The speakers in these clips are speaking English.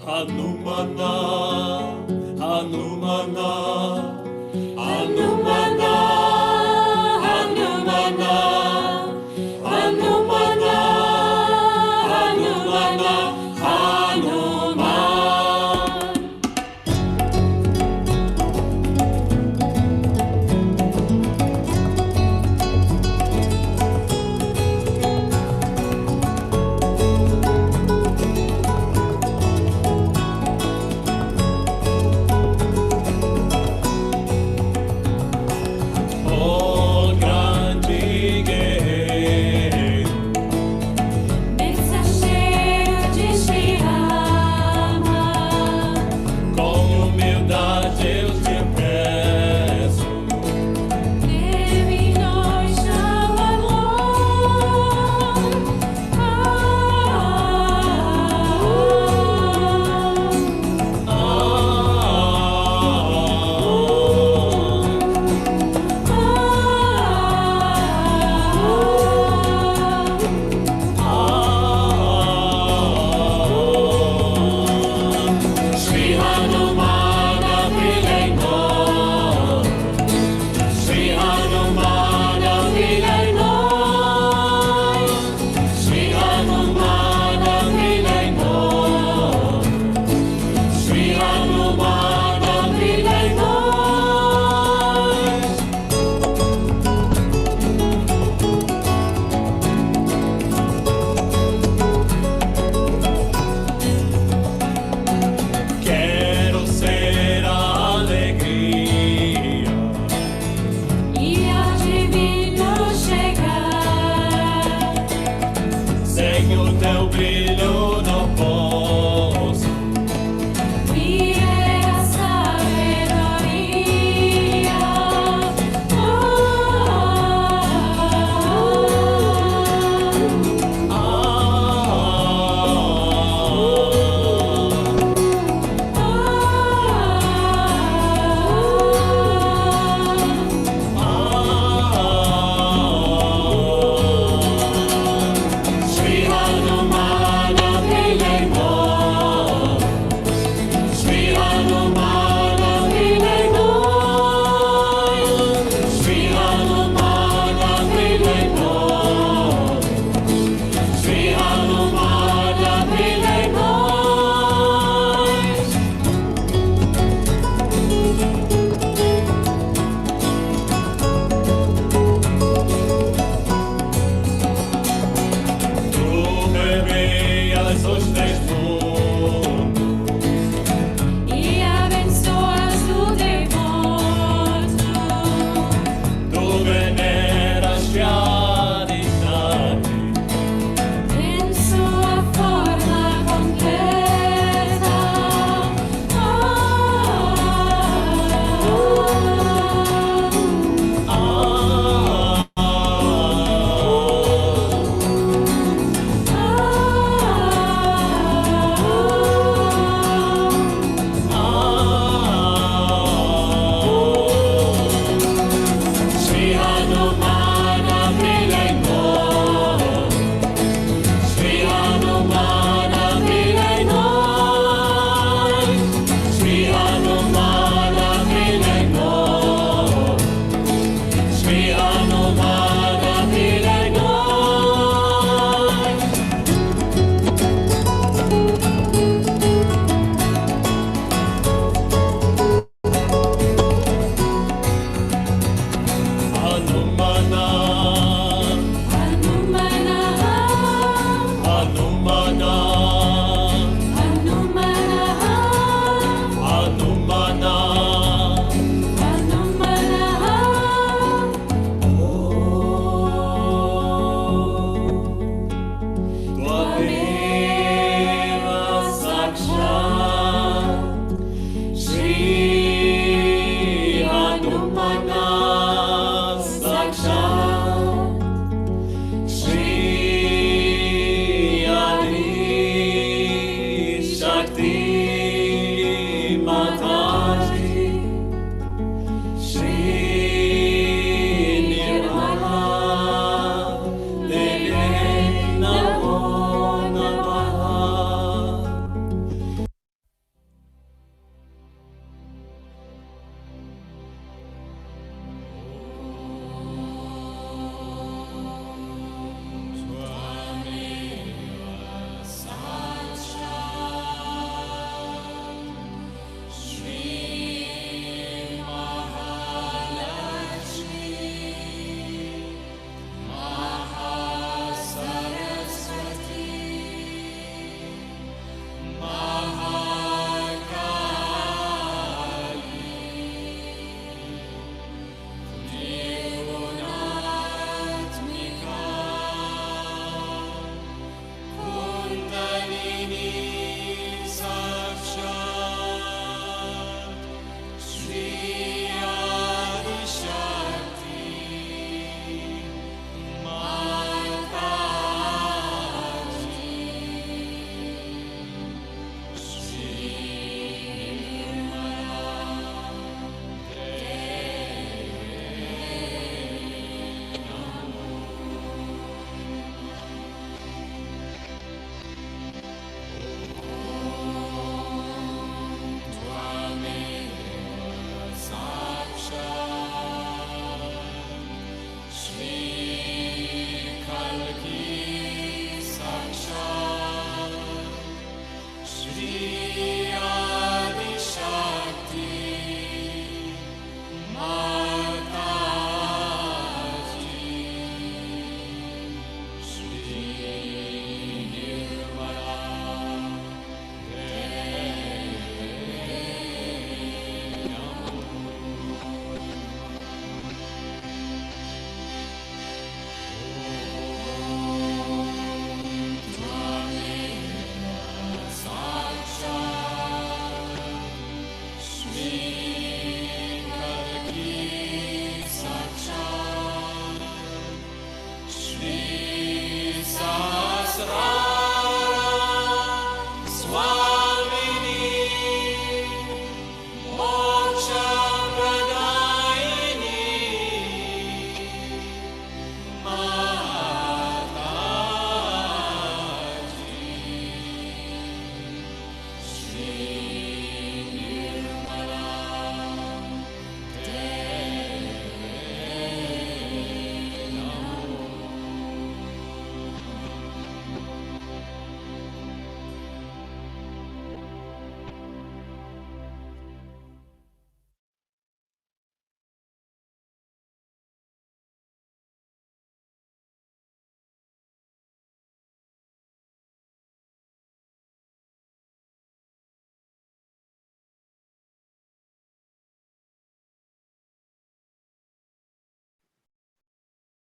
Hanumana, Hanumana, Hanumana, Hanumana, Hanumana, Hanumana, Hanuman.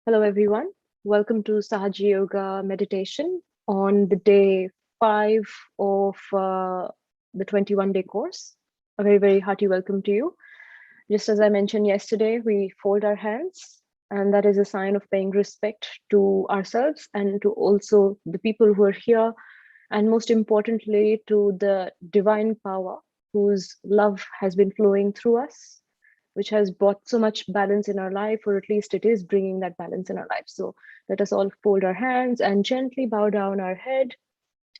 Hello, everyone. Welcome to Sahaja Yoga meditation on the day 5 of the 21-day course. A very, very hearty welcome to you. Just as I mentioned yesterday, we fold our hands, and that is a sign of paying respect to ourselves and to also the people who are here, and most importantly, to the divine power whose love has been flowing through us, which has brought so much balance in our life, or at least it is bringing that balance in our life. So let us all fold our hands and gently bow down our head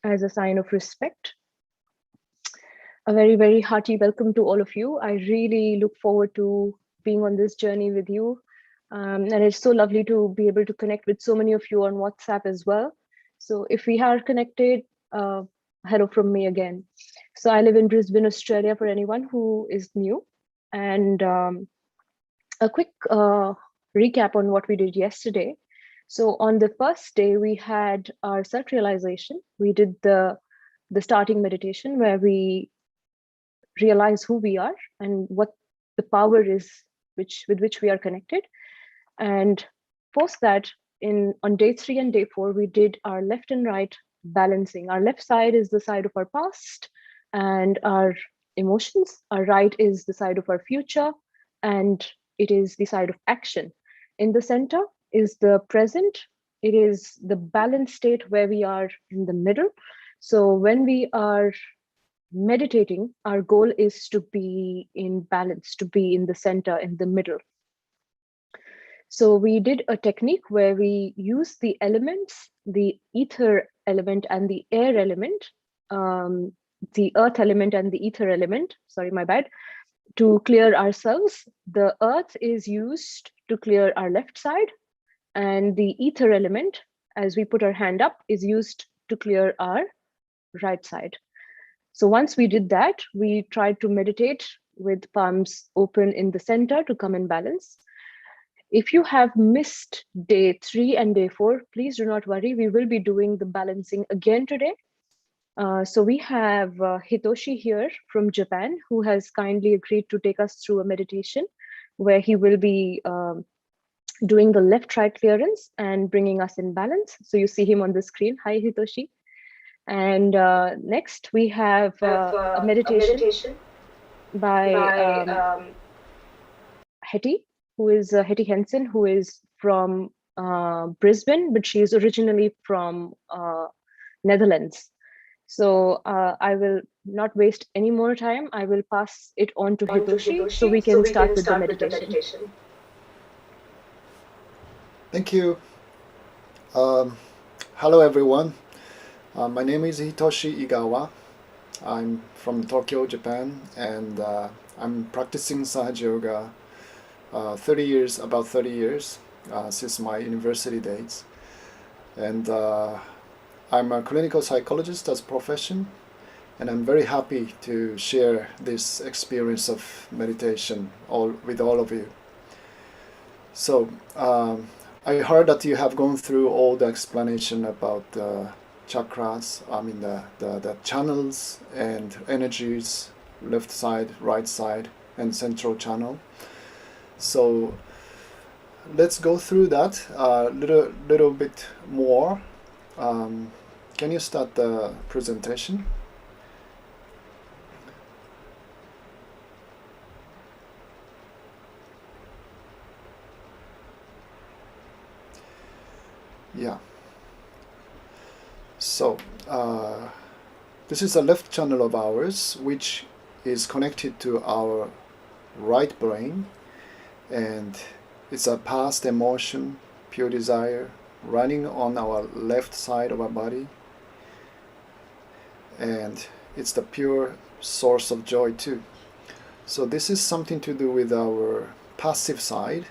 as a sign of respect. A very, very hearty welcome to all of you. I really look forward to being on this journey with you. And it's so lovely to be able to connect with so many of you on WhatsApp as well. So if we are connected, hello from me again. So I live in Brisbane, Australia, for anyone who is new. And a quick recap on what we did yesterday. So on the first day, we had our self-realization. We did the starting meditation where we realize who we are and what the power is with which we are connected. And post that, on day 3 and day 4, we did our left and right balancing. Our left side is the side of our past and our emotions. Our right is the side of our future, and it is the side of action. In the center is the present. It is the balanced state where we are in the middle. So when we are meditating, our goal is to be in balance, to be in the center, in the middle. So we did a technique where we use the elements, the ether element and the air element, the earth element and the ether element, sorry, my bad, to clear ourselves. The earth is used to clear our left side, and the ether element, as we put our hand up, is used to clear our right side. So once we did that, we tried to meditate with palms open in the center to come in balance. If you have missed day 3 and day 4, please do not worry. We will be doing the balancing again today. So we have Hitoshi here from Japan, who has kindly agreed to take us through a meditation where he will be doing the left-right clearance and bringing us in balance. So you see him on the screen. Hi, Hitoshi. And next we have a meditation by Hetty, who is Hetty Henson, who is from Brisbane, but she is originally from Netherlands. So I will not waste any more time. I will pass it on to Hitoshi so we can start with the meditation. Thank you. Hello everyone. My name is Hitoshi Igawa. I'm from Tokyo, Japan, and I'm practicing Sahaja Yoga about 30 years since my university days. And I'm a clinical psychologist as a profession, and I'm very happy to share this experience of meditation with all of you. So I heard that you have gone through all the explanation about the chakras, the channels and energies, left side, right side, and central channel. So let's go through that a little bit more. Can you start the presentation? Yeah. So this is a left channel of ours, which is connected to our right brain, and it's a past emotion, pure desire, running on our left side of our body, and it's the pure source of joy too. So this is something to do with our passive side.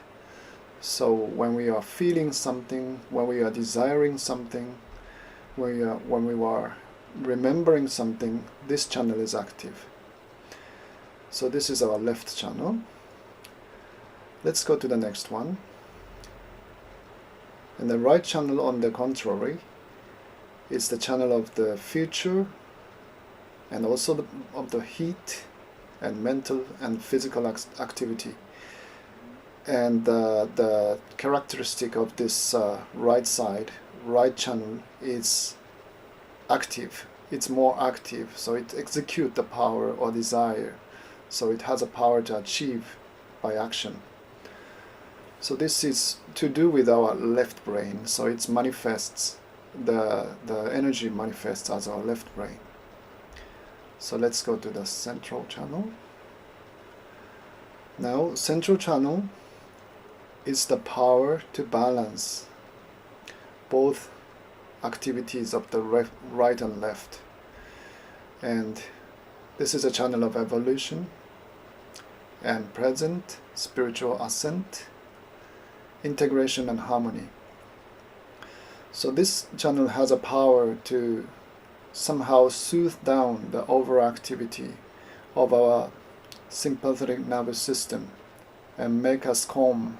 So when we are feeling something, when we are desiring something, when we are remembering something, this channel is active. So this is our left channel. Let's go to the next one. And the right channel, on the contrary, is the channel of the future, and also of the heat and mental and physical activity. And the characteristic of this right side, right channel, is active. It's more active, so it executes the power or desire. So it has a power to achieve by action. So this is to do with our left brain. So it manifests, the energy manifests as our left brain. So let's go to the central channel. Now, central channel is the power to balance both activities of the right and left. And this is a channel of evolution and present, spiritual ascent, integration and harmony. So this channel has a power to somehow soothe down the overactivity of our sympathetic nervous system and make us calm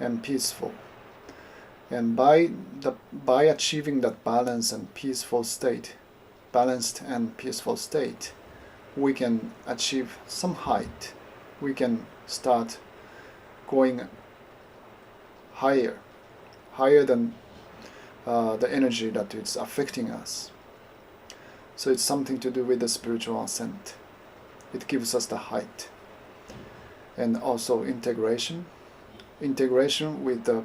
and peaceful. And by achieving that balanced and peaceful state, we can achieve some height. We can start going higher than the energy that is affecting us. So it's something to do with the spiritual ascent. It gives us the height. And also integration with the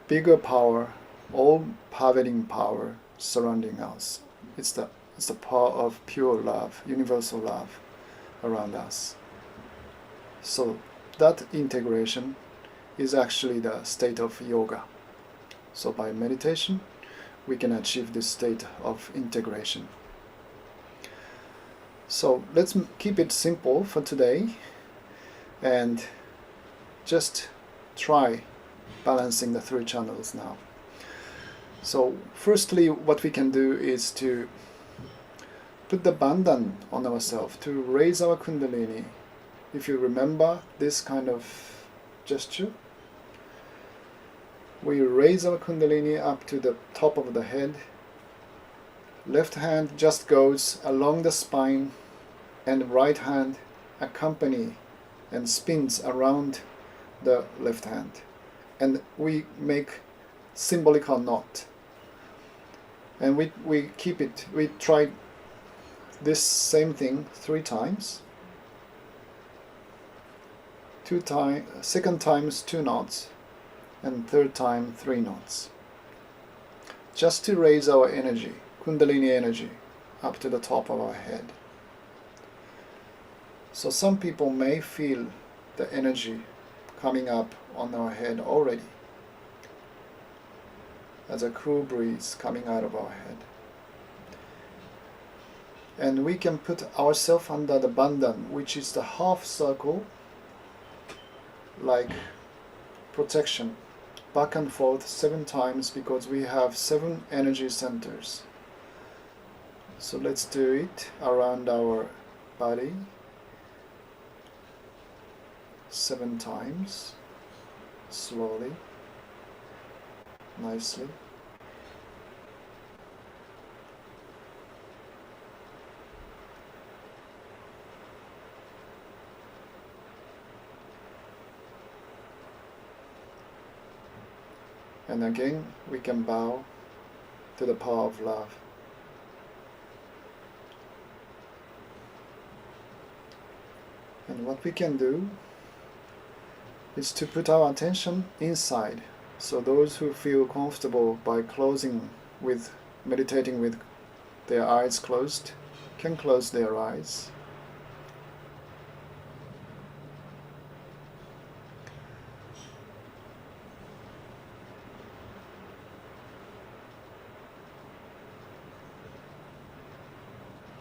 bigger power, all-pervading power surrounding us. It's the power of pure love, universal love around us. So that integration is actually the state of yoga. So by meditation, we can achieve this state of integration. So let's keep it simple for today and just try balancing the three channels now. So firstly, what we can do is to put the bandhan on ourselves to raise our Kundalini. If you remember this kind of gesture, we raise our Kundalini up to the top of the head. Left hand just goes along the spine and right hand accompany and spins around the left hand. And we make symbolical knot. And we keep it, we try this same thing 3 times. Second time is 2 knots, and third time 3 knots. Just to raise our energy, Kundalini energy, up to the top of our head. So some people may feel the energy coming up on our head already, as a cool breeze coming out of our head. And we can put ourselves under the bandhan, which is the half circle, like protection, back and forth 7 times, because we have 7 energy centers. So let's do it around our body 7 times, slowly, nicely. And again, we can bow to the power of love. And what we can do is to put our attention inside. So those who feel comfortable by meditating with their eyes closed, can close their eyes.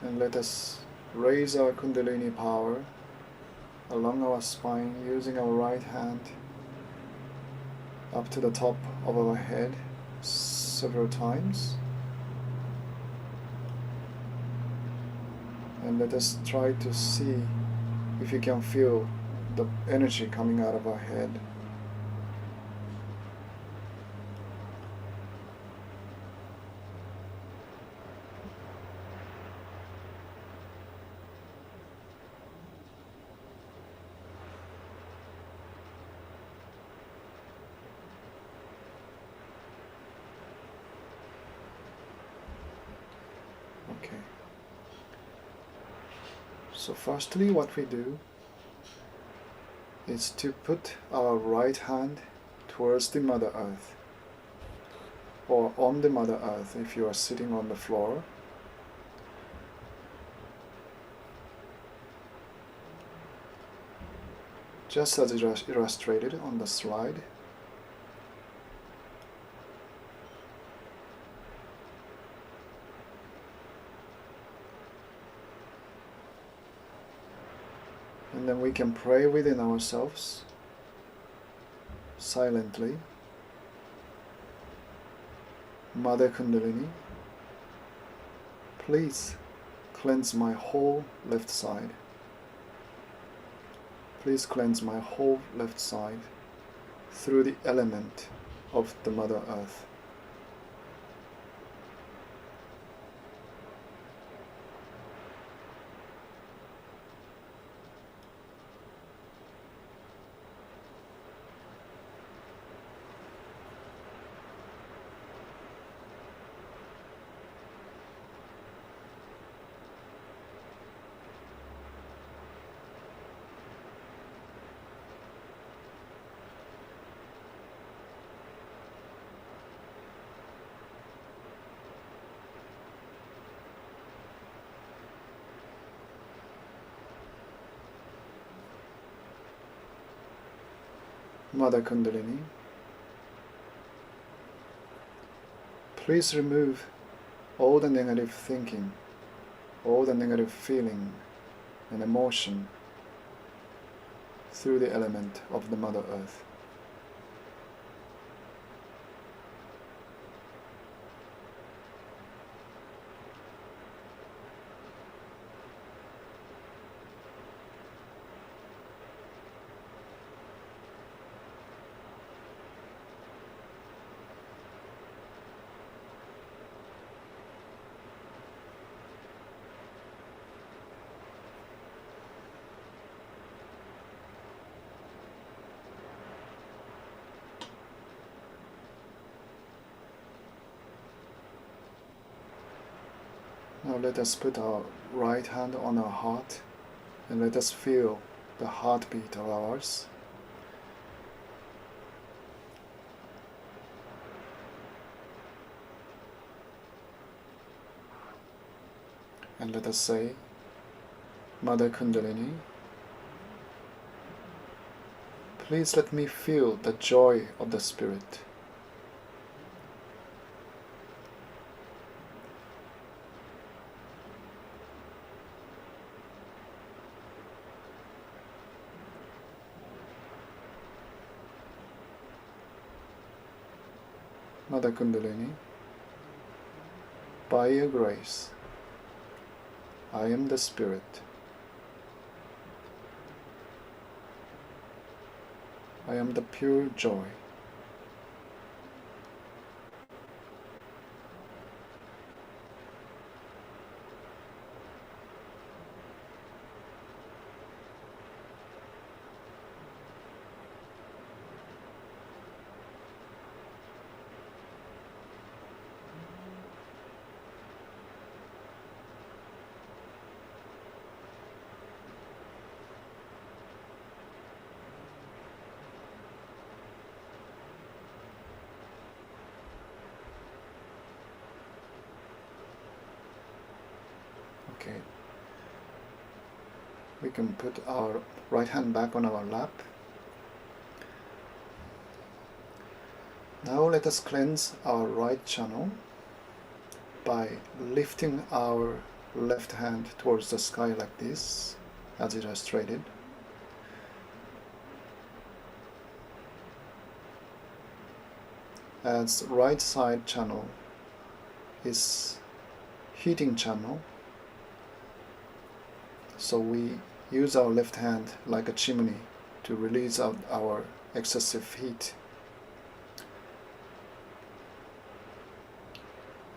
And let us raise our Kundalini power along our spine, using our right hand up to the top of our head several times. And let us try to see if you can feel the energy coming out of our head. So firstly, what we do is to put our right hand towards the Mother Earth, or on the Mother Earth if you are sitting on the floor. Just as illustrated on the slide. And then we can pray within ourselves, silently. Mother Kundalini, please cleanse my whole left side. Please cleanse my whole left side through the element of the Mother Earth. Mother Kundalini, please remove all the negative thinking, all the negative feeling and emotion through the element of the Mother Earth. Now let us put our right hand on our heart and let us feel the heartbeat of ours. And let us say, Mother Kundalini, please let me feel the joy of the Spirit. Mother Kundalini, by your grace, I am the Spirit. I am the pure joy. Okay. We can put our right hand back on our lap. Now let us cleanse our right channel by lifting our left hand towards the sky like this, as illustrated. As right side channel is heating channel, so we use our left hand like a chimney to release out our excessive heat.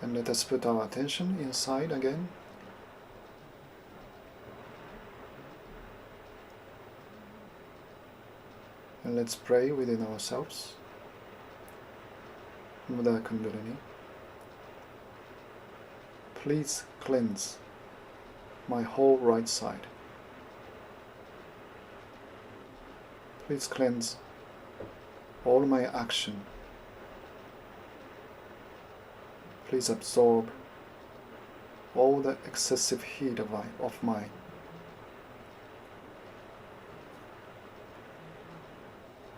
And let us put our attention inside again. And let's pray within ourselves. Mother Kundalini, please cleanse my whole right side. Please cleanse all my action. Please absorb all the excessive heat of mine.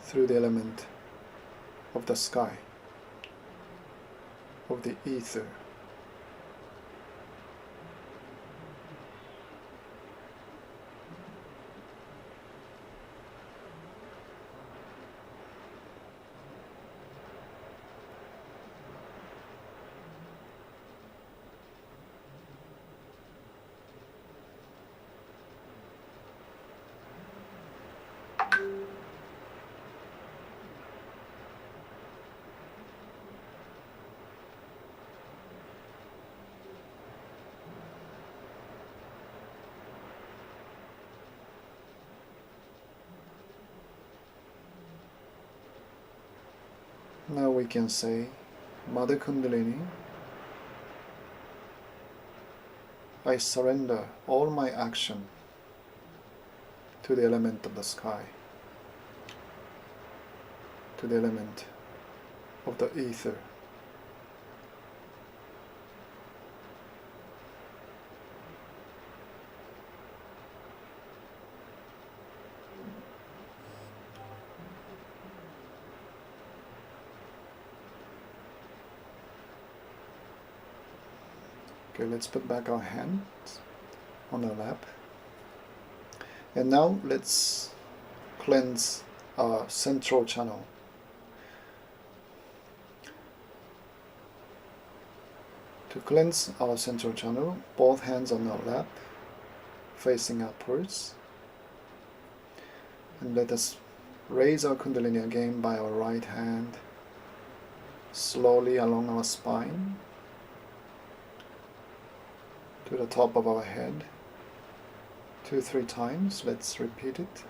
Through the element of the sky, of the ether. Now we can say, Mother Kundalini, I surrender all my action to the element of the sky, to the element of the ether. Okay, let's put back our hands on our lap. And now let's cleanse our central channel. To cleanse our central channel, both hands on our lap, facing upwards. And let us raise our Kundalini again by our right hand, slowly along our spine, to the top of our head, 2-3 times. Let's repeat it.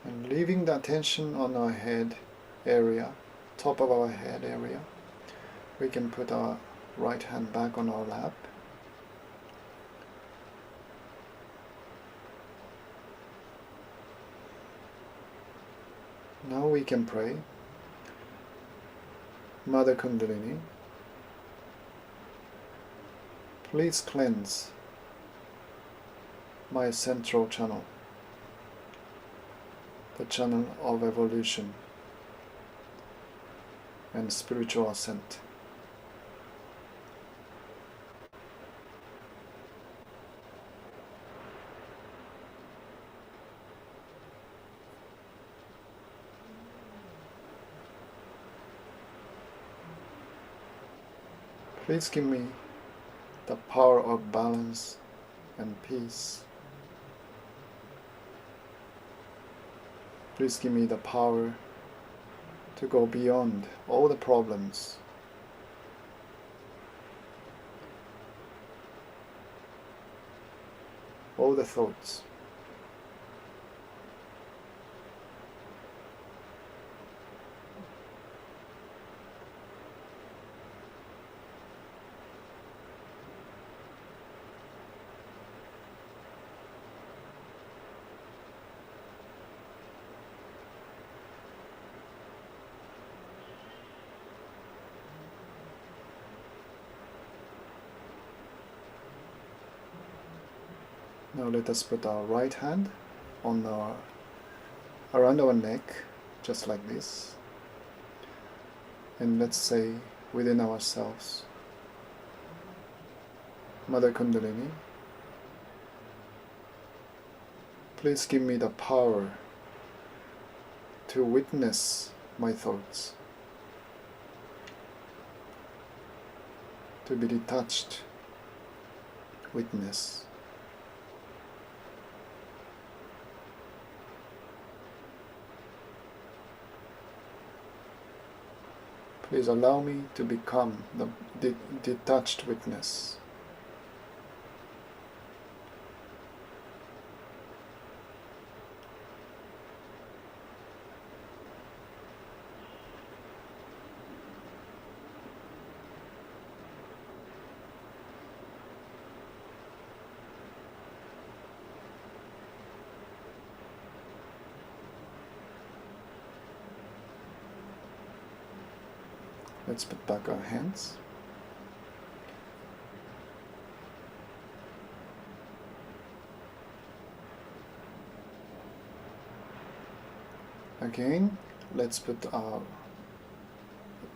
And leaving the attention on our head area, top of our head area, we can put our right hand back on our lap. Now we can pray, Mother Kundalini, please cleanse my central channel, the channel of evolution and spiritual ascent. Please give me the power of balance and peace. Please give me the power to go beyond all the problems, all the thoughts. Now let us put our right hand on around our neck, just like this. And let's say within ourselves, Mother Kundalini, please give me the power to witness my thoughts, to be detached witness. Please allow me to become the detached witness. Let's put back our hands. Again, let's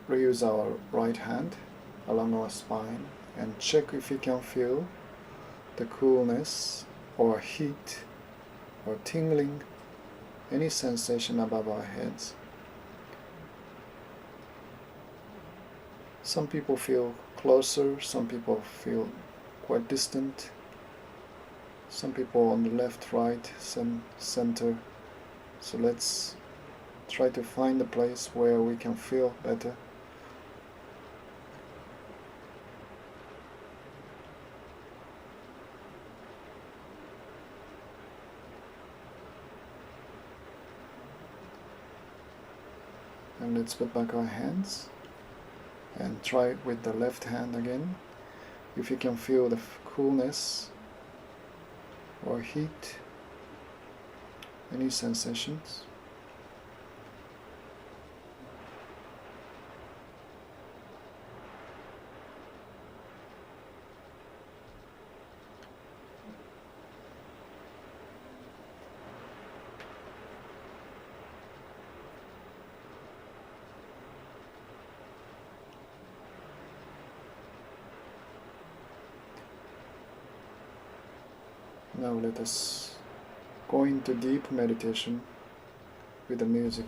reuse our right hand along our spine and check if we can feel the coolness or heat or tingling, any sensation above our heads. Some people feel closer, some people feel quite distant, some people on the left, right, center. So let's try to find a place where we can feel better. And let's put back our hands and try it with the left hand again. If you can feel the coolness or heat, any sensations. Now let us go into deep meditation with the music.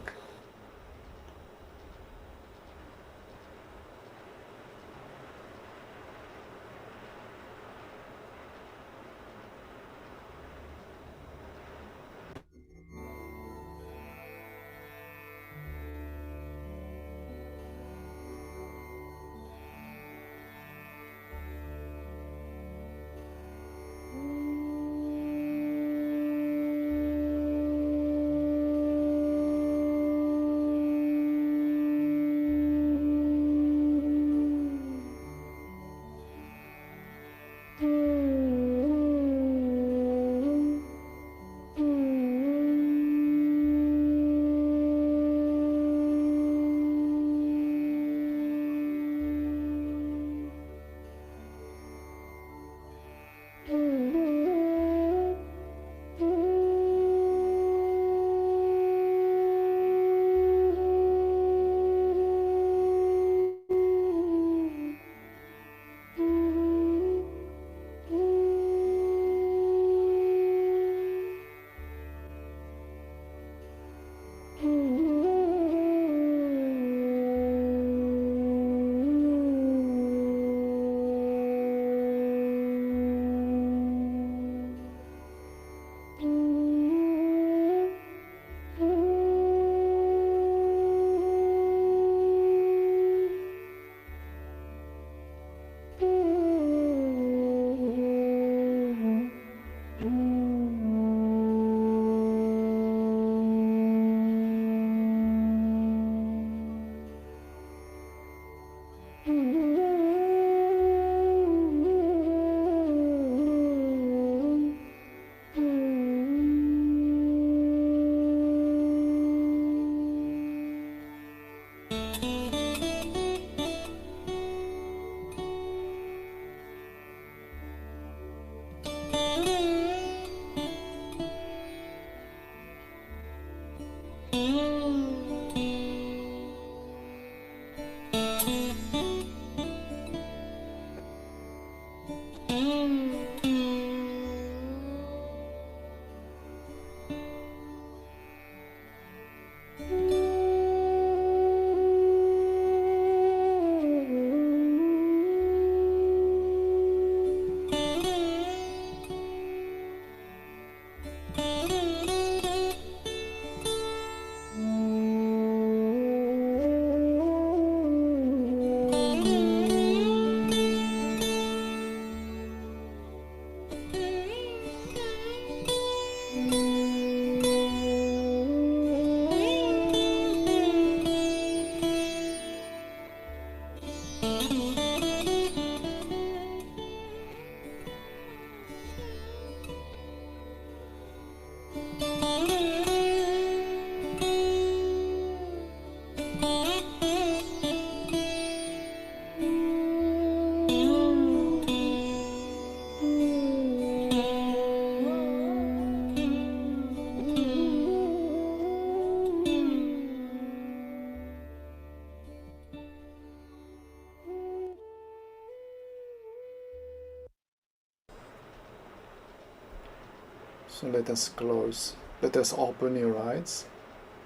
So let us close. Let us open your eyes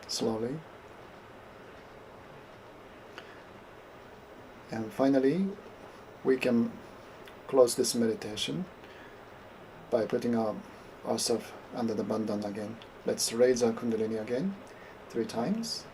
slowly. And finally, we can close this meditation by putting ourselves under the bandhan again. Let's raise our Kundalini again 3 times.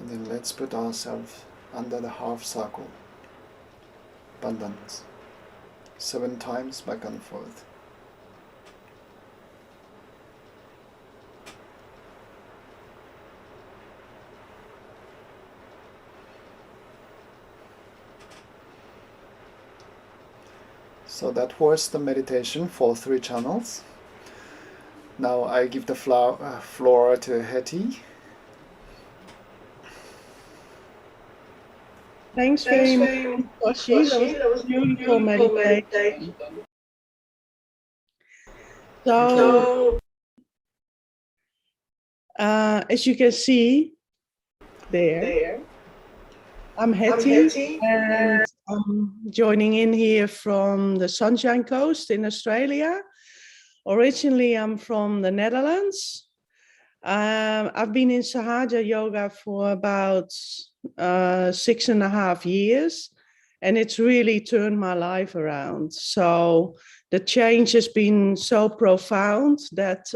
And then let's put ourselves under the half circle, bandhans, 7 times back and forth. So that was the meditation for 3 channels. Now I give the floor to Hetty. Thanks very much, Hitoshi. That was a beautiful meditation. So, as you can see there, I'm Hetty, and I'm joining in here from the Sunshine Coast in Australia. Originally, I'm from the Netherlands. I've been in Sahaja yoga for about 6.5 years, and it's really turned my life around. So the change has been so profound that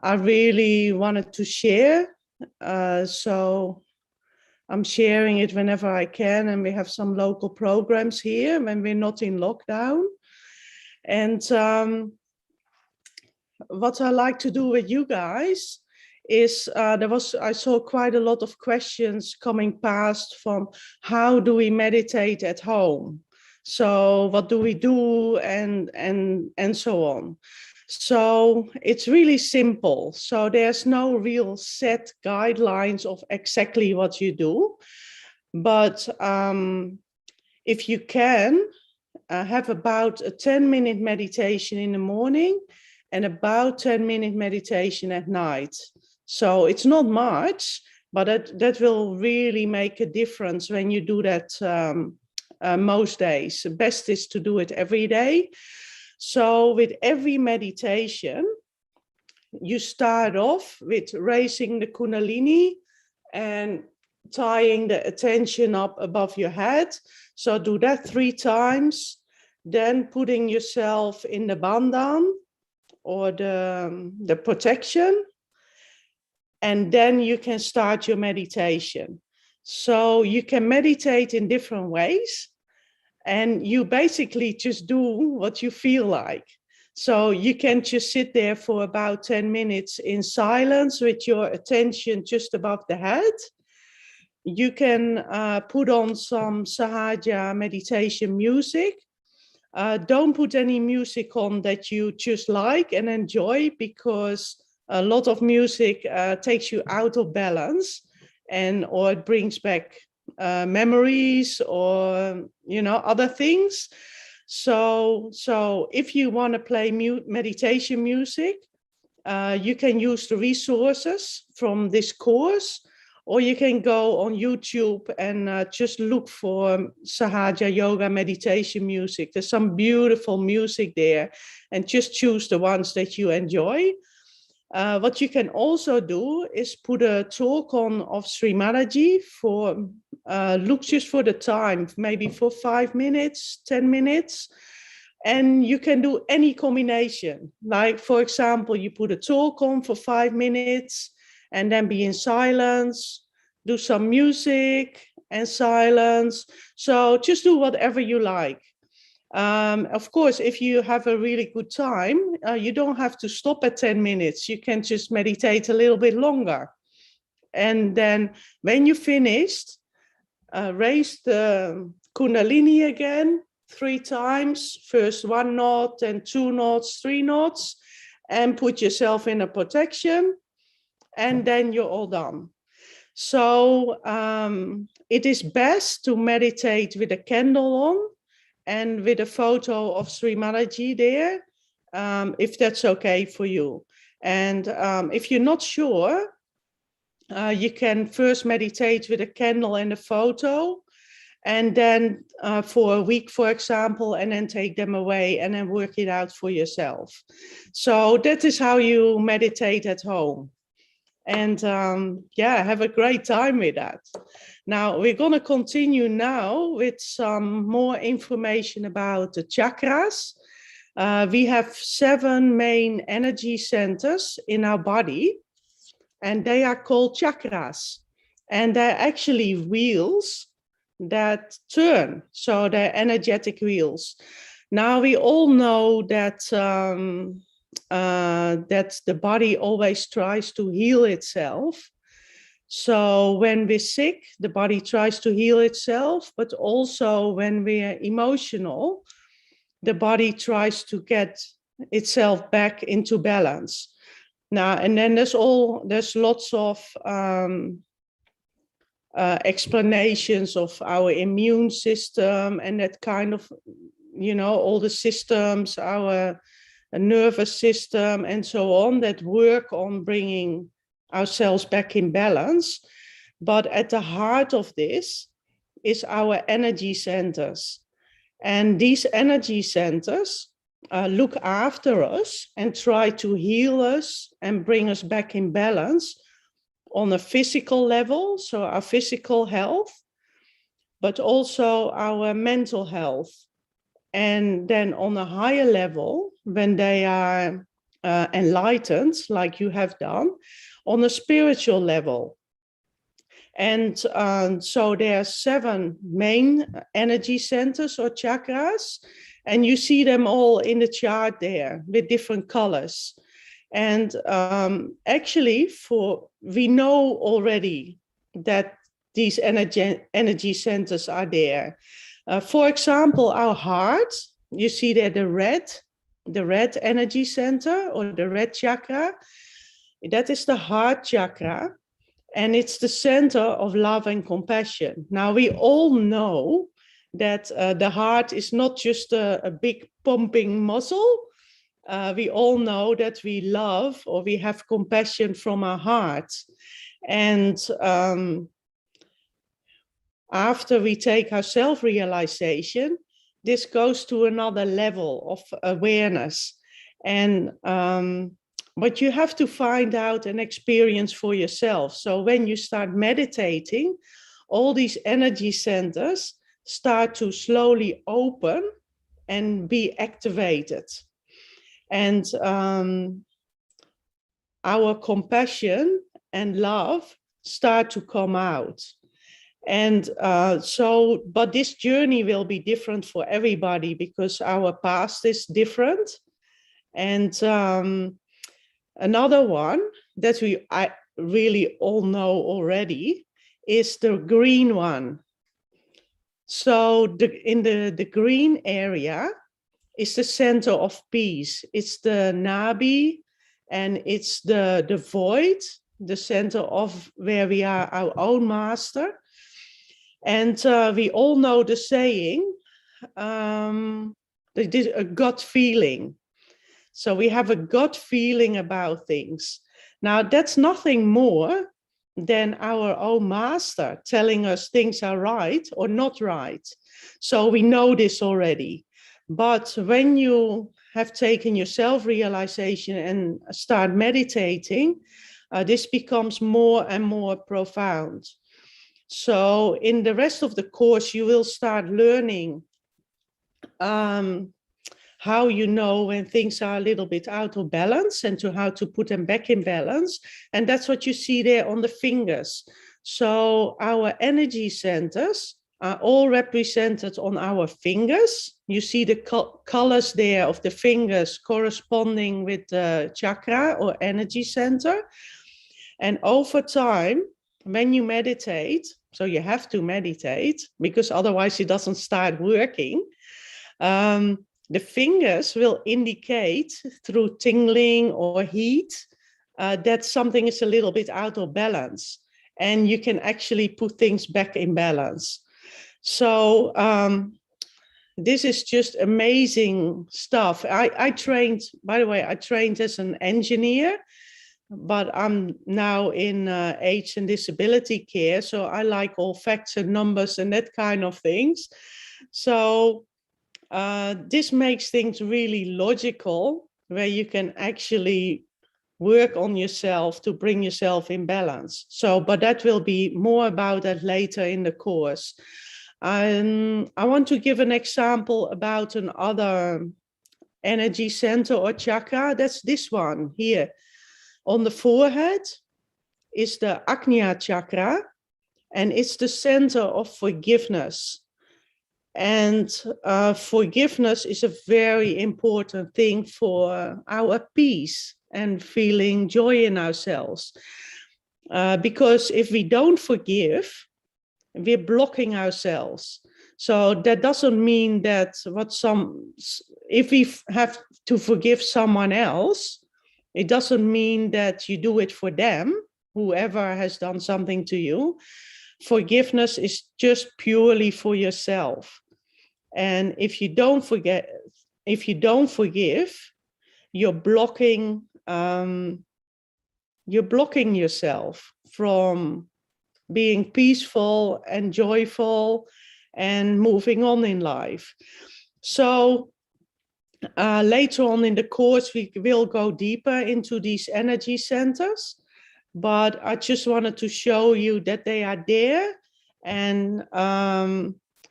I really wanted to share. So I'm sharing it whenever I can, and we have some local programs here when we're not in lockdown. And what I like to do with you guys is I saw quite a lot of questions coming past from how do we meditate at home? So what do we do and so on. So it's really simple. So there's no real set guidelines of exactly what you do. But if you can have about a 10-minute meditation in the morning and about 10-minute meditation at night. So it's not much, but that will really make a difference when you do that most days. The best is to do it every day. So with every meditation, you start off with raising the Kundalini and tying the attention up above your head. So do that 3 times, then putting yourself in the Bandhan or the protection, and then you can start your meditation. So you can meditate in different ways, and you basically just do what you feel like. So you can just sit there for about 10 minutes in silence with your attention just above the head. You can put on some Sahaja meditation music. Don't put any music on that you just like and enjoy, because a lot of music takes you out of balance, or it brings back memories or other things. So if you want to play meditation music, you can use the resources from this course, or you can go on YouTube and just look for Sahaja yoga meditation music. There's some beautiful music there, and just choose the ones that you enjoy. What you can also do is put a talk on of Shri Mataji for, look just for the time, maybe for 5 minutes, 10 minutes. And you can do any combination. Like, for example, you put a talk on for 5 minutes and then be in silence, do some music and silence. So just do whatever you like. Of course, if you have a really good time, you don't have to stop at 10 minutes. You can just meditate a little bit longer. And then when you finished, raise the Kundalini again 3 times. First 1 knot, then 2 knots, 3 knots, and put yourself in a protection. And then you're all done. So it is best to meditate with a candle on and with a photo of Shri Mataji there, if that's okay for you. And if you're not sure, you can first meditate with a candle and a photo, and then for a week, for example, and then take them away and then work it out for yourself. So that is how you meditate at home. And yeah, have a great time with that. Now, we're going to continue now with some more information about the chakras. We have 7 main energy centers in our body, and they are called chakras. And they're actually wheels that turn, so they're energetic wheels. Now, we all know that that the body always tries to heal itself. So when we're sick, the body tries to heal itself, but also when we're emotional, the body tries to get itself back into balance. Now, and then there's lots of explanations of our immune system and that kind of, you know, all the systems, our nervous system and so on, that work on bringing ourselves back in balance. But at the heart of this is our energy centers. And these energy centers look after us and try to heal us and bring us back in balance on a physical level, so our physical health, but also our mental health. And then on a higher level, when they are enlightened, like you have done, on a spiritual level. And so there are 7 main energy centers or chakras, and you see them all in the chart there with different colors. And actually, we know already that these energy centers are there. For example, our heart, you see there the red energy center or the red chakra. That is the heart chakra, and it's the center of love and compassion. Now, we all know that the heart is not just a big pumping muscle. We all know that we love or we have compassion from our heart. And after we take our self-realization, this goes to another level of awareness. And but you have to find out and experience for yourself. So when you start meditating, all these energy centers start to slowly open and be activated. And our compassion and love start to come out. And but this journey will be different for everybody because our past is different. And another one that I really all know already is the green one. So in the green area is the center of peace. It's the Nabi, and it's the void, the center of where we are our own master. And we all know the saying, a gut feeling. So we have a gut feeling about things. Now, that's nothing more than our own master telling us things are right or not right. So we know this already. But when you have taken your self-realization and start meditating, this becomes more and more profound. So in the rest of the course, you will start learning how you know when things are a little bit out of balance and to how to put them back in balance. And that's what you see there on the fingers. So our energy centers are all represented on our fingers. You see the colors there of the fingers corresponding with the chakra or energy center. And over time, when you meditate, so you have to meditate because otherwise it doesn't start working. The fingers will indicate through tingling or heat that something is a little bit out of balance. and you can actually put things back in balance. So this is just amazing stuff. I trained, by the way, I trained as an engineer, but I'm now in age and disability care. So I like all facts and numbers and that kind of things. So this makes things really logical, where you can actually work on yourself to bring yourself in balance. So, but that will be more about that later in the course. I want to give an example about another energy center or chakra. That's this one here. On the forehead is the Agnya chakra, and it's the center of forgiveness. And forgiveness is a very important thing for our peace and feeling joy in ourselves. Because if we don't forgive, we're blocking ourselves. So that doesn't mean that if we have to forgive someone else, it doesn't mean that you do it for them, whoever has done something to you. Forgiveness is just purely for yourself. And if you don't forgive, you're blocking yourself from being peaceful and joyful and moving on in life. So later on in the course, we will go deeper into these energy centers, but I just wanted to show you that they are there, and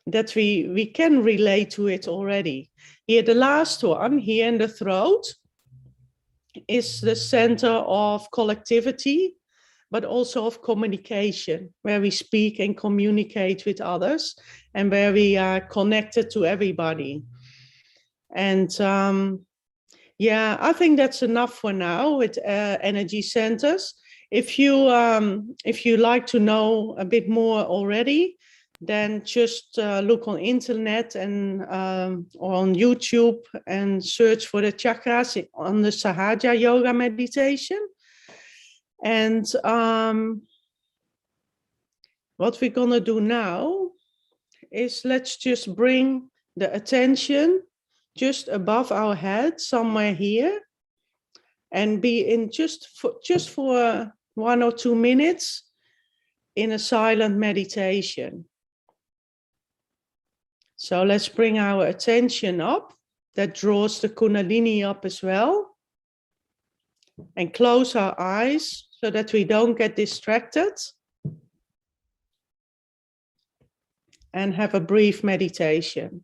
that we can relate to it already. Here, the last one, here in the throat, is the center of collectivity, but also of communication, where we speak and communicate with others, and where we are connected to everybody. And yeah, I think that's enough for now with energy centers. If you like to know a bit more already, then just look on internet and or on YouTube and search for the chakras on the Sahaja yoga meditation. And what we're gonna do now is let's just bring the attention just above our head, somewhere here, and be in just for 1 or 2 minutes in a silent meditation. So let's bring our attention up. That draws the Kundalini up as well. And close our eyes so that we don't get distracted. And have a brief meditation.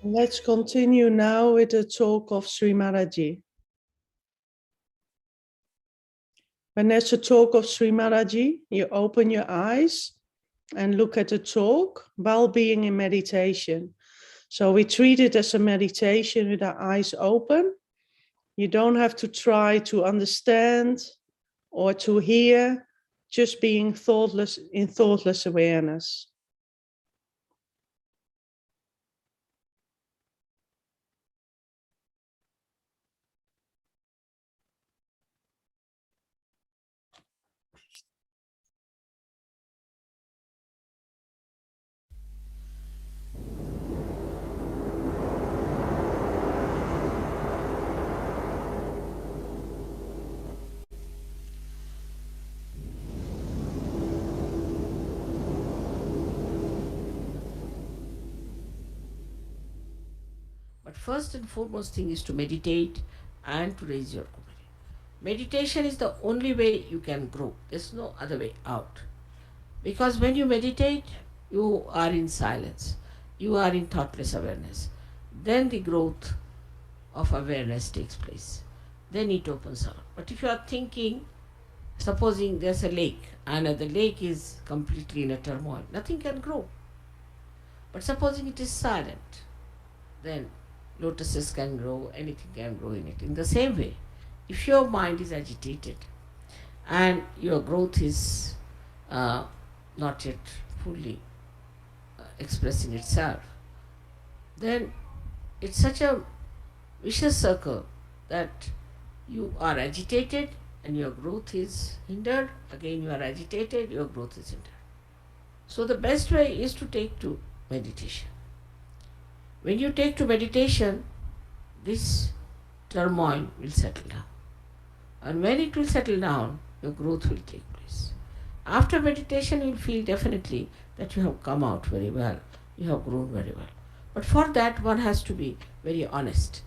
Let's continue now with the talk of Shri Mataji. When there's a talk of Shri Mataji, you open your eyes and look at the talk while being in meditation. So we treat it as a meditation with our eyes open. You don't have to try to understand or to hear, just being thoughtless in thoughtless awareness. But first and foremost thing is to meditate and to raise your Kundalini. Meditation is the only way you can grow. There's no other way out. Because when you meditate, you are in silence. You are in thoughtless awareness. Then the growth of awareness takes place. Then it opens up. But if you are thinking, supposing there's a lake and the lake is completely in a turmoil, nothing can grow. But supposing it is silent, then lotuses can grow, anything can grow in it. In the same way, if your mind is agitated and your growth is not yet fully expressing itself, then it's such a vicious circle that you are agitated and your growth is hindered. Again, you are agitated, your growth is hindered. So the best way is to take to meditation. When you take to meditation, this turmoil will settle down. And when it will settle down, your growth will take place. After meditation, you will feel definitely that you have come out very well, you have grown very well. But for that, one has to be very honest.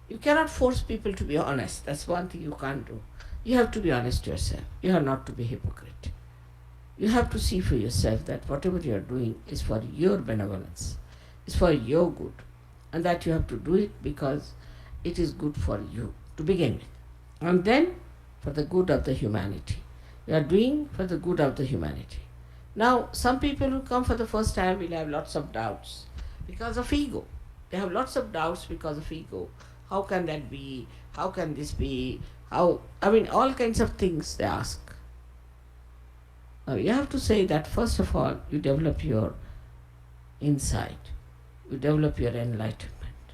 You cannot force people to be honest. That's one thing you can't do. You have to be honest to yourself. You are not to be hypocrite. You have to see for yourself that whatever you are doing is for your benevolence. It's for your good, and that you have to do it because it is good for you to begin with, and then for the good of the humanity. You are doing for the good of the humanity. Now, some people who come for the first time will have lots of doubts because of ego. They have lots of doubts because of ego. How can that be? How can this be? All kinds of things they ask. Now, you have to say that first of all, you develop your insight. You develop your enlightenment.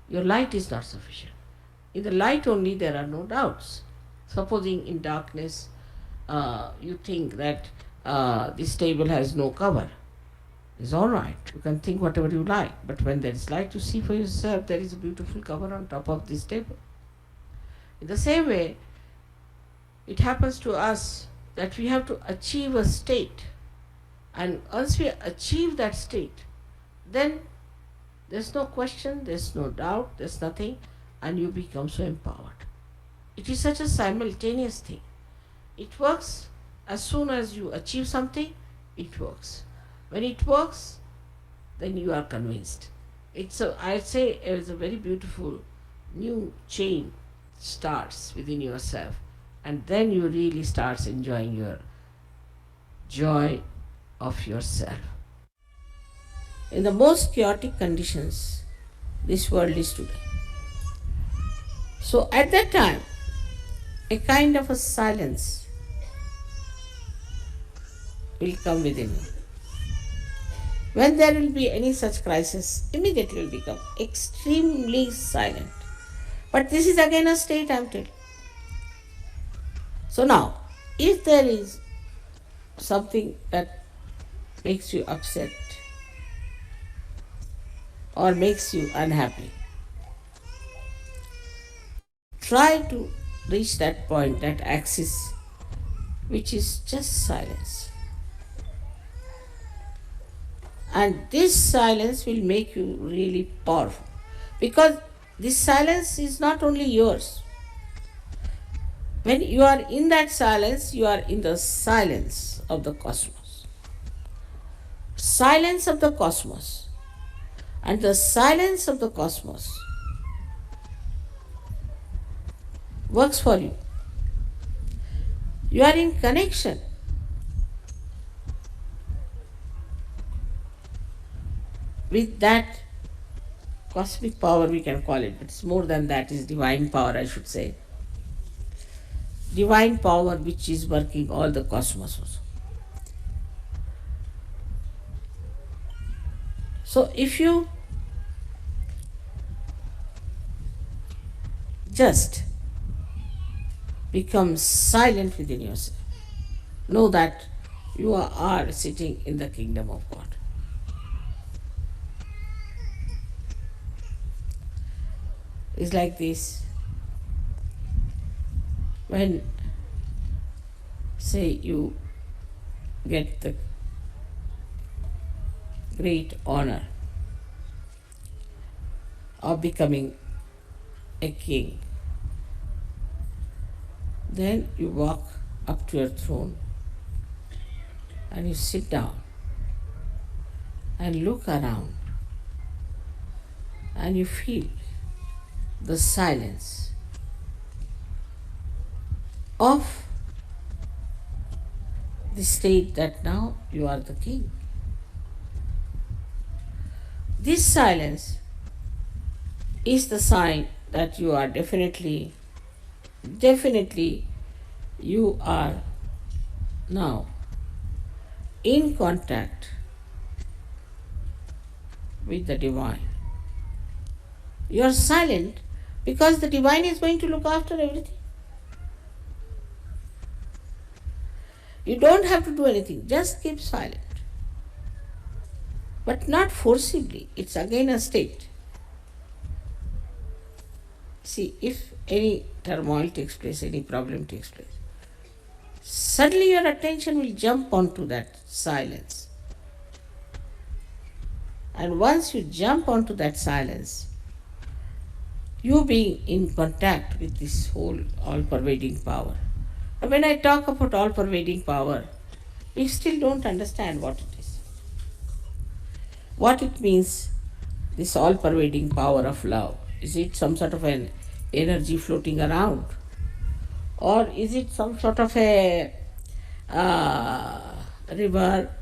Your light is not sufficient. In the light only there are no doubts. Supposing in darkness you think that this table has no cover, it's all right. You can think whatever you like. But when there is light, you see for yourself there is a beautiful cover on top of this table. In the same way, it happens to us that we have to achieve a state. And once we achieve that state, then there's no question, there's no doubt, there's nothing, and you become so empowered. It is such a simultaneous thing. It works as soon as you achieve something, it works. When it works, then you are convinced. I'd say it's a very beautiful new chain starts within yourself, and then you really start enjoying your joy of yourself. In the most chaotic conditions this world is today. So at that time, a kind of a silence will come within you. When there will be any such crisis, immediately will become extremely silent. But this is again a state I am telling. So now, if there is something that makes you upset or makes you unhappy, try to reach that point, that axis, which is just silence. And this silence will make you really powerful, because this silence is not only yours. When you are in that silence, you are in the silence of the cosmos. Silence of the cosmos. and the silence of the cosmos works for you. You are in connection with that cosmic power, we can call it, but it's more than that, it's divine power, I should say. Divine power which is working all the cosmos also. So if you just become silent within yourself, know that you are sitting in the kingdom of God. It's like this. When, say, you get the great honor of becoming a king, then you walk up to your throne and you sit down and look around and you feel the silence of the state that now you are the king. This silence is the sign that you are definitely you are now in contact with the divine. You are silent because the divine is going to look after everything. You don't have to do anything, just keep silent. But not forcibly, it's again a state. See, if any turmoil takes place, any problem takes place, suddenly your attention will jump onto that silence. And once you jump onto that silence, you being in contact with this whole all-pervading power. And when I talk about all-pervading power, we still don't understand what it is. What it means, this all-pervading power of love. Is it some sort of an energy floating around? Or is it some sort of a river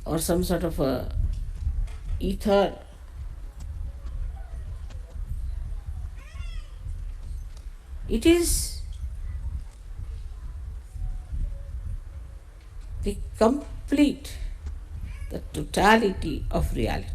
or some sort of a ether? It is the complete, the totality of reality.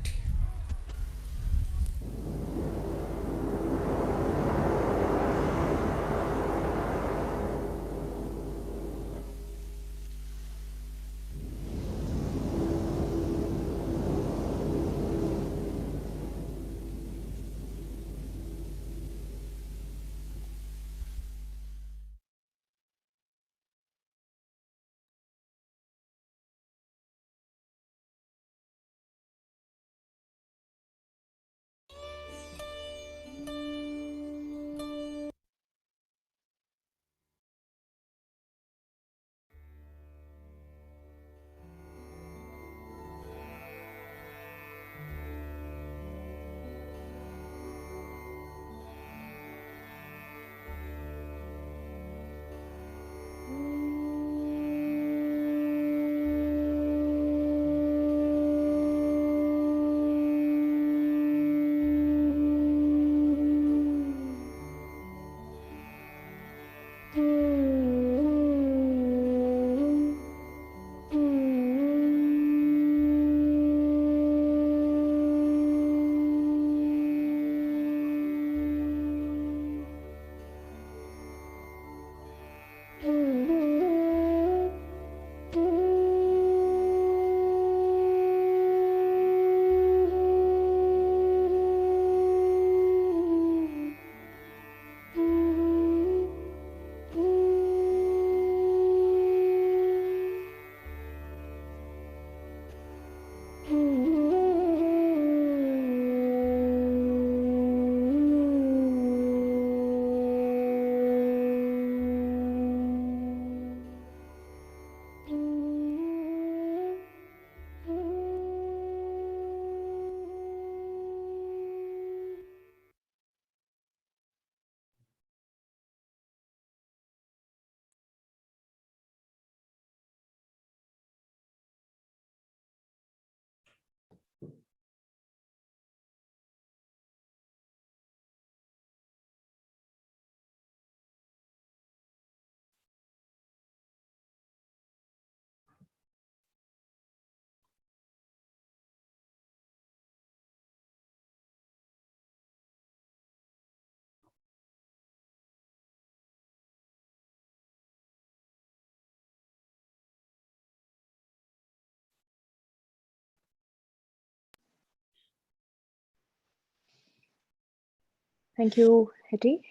Thank you, Hetty.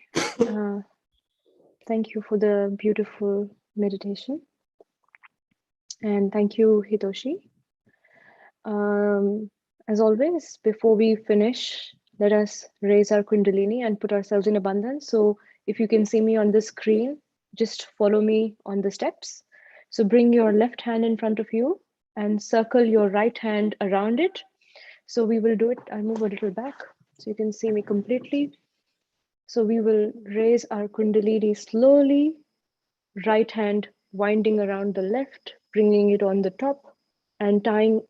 Thank you for the beautiful meditation. And thank you, Hitoshi. As always, before we finish, let us raise our Kundalini and put ourselves in a bandhan. So if you can see me on the screen, just follow me on the steps. So bring your left hand in front of you and circle your right hand around it. So we will do it. I'll move a little back so you can see me completely. So we will raise our Kundalini slowly, right hand winding around the left, bringing it on the top and tying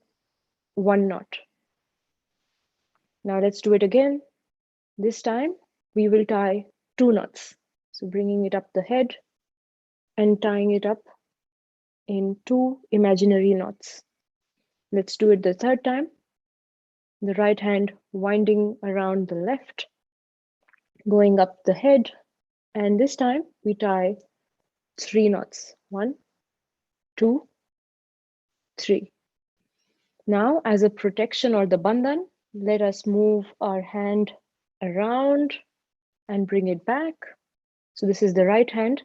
one knot. Now let's do it again. This time we will tie 2 knots. So bringing it up the head and tying it up in 2 imaginary knots. Let's do it the third time. The right hand winding around the left, going up the head. And this time we tie 3 knots. 1, 2, 3. Now, as a protection or the bandhan, let us move our hand around and bring it back. So this is the right hand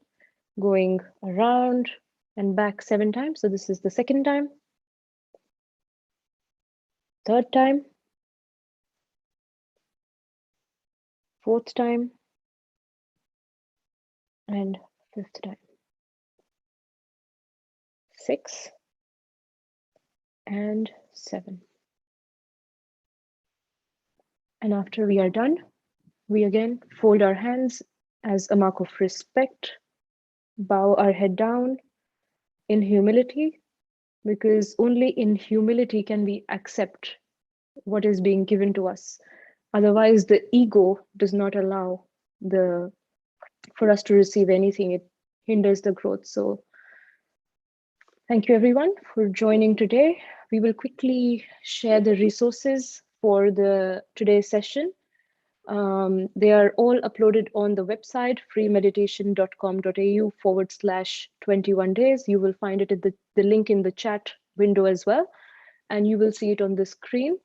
going around and back 7 times. So this is the second time, third time, fourth time, and fifth time. 6 and 7. And after we are done, we again fold our hands as a mark of respect, bow our head down in humility, because only in humility can we accept what is being given to us. Otherwise, the ego does not allow for us to receive anything. It hinders the growth. So thank you everyone for joining today. We will quickly share the resources for today's session. They are all uploaded on the website freemeditation.com.au/21 days. You will find it at the link in the chat window as well, and you will see it on the screen.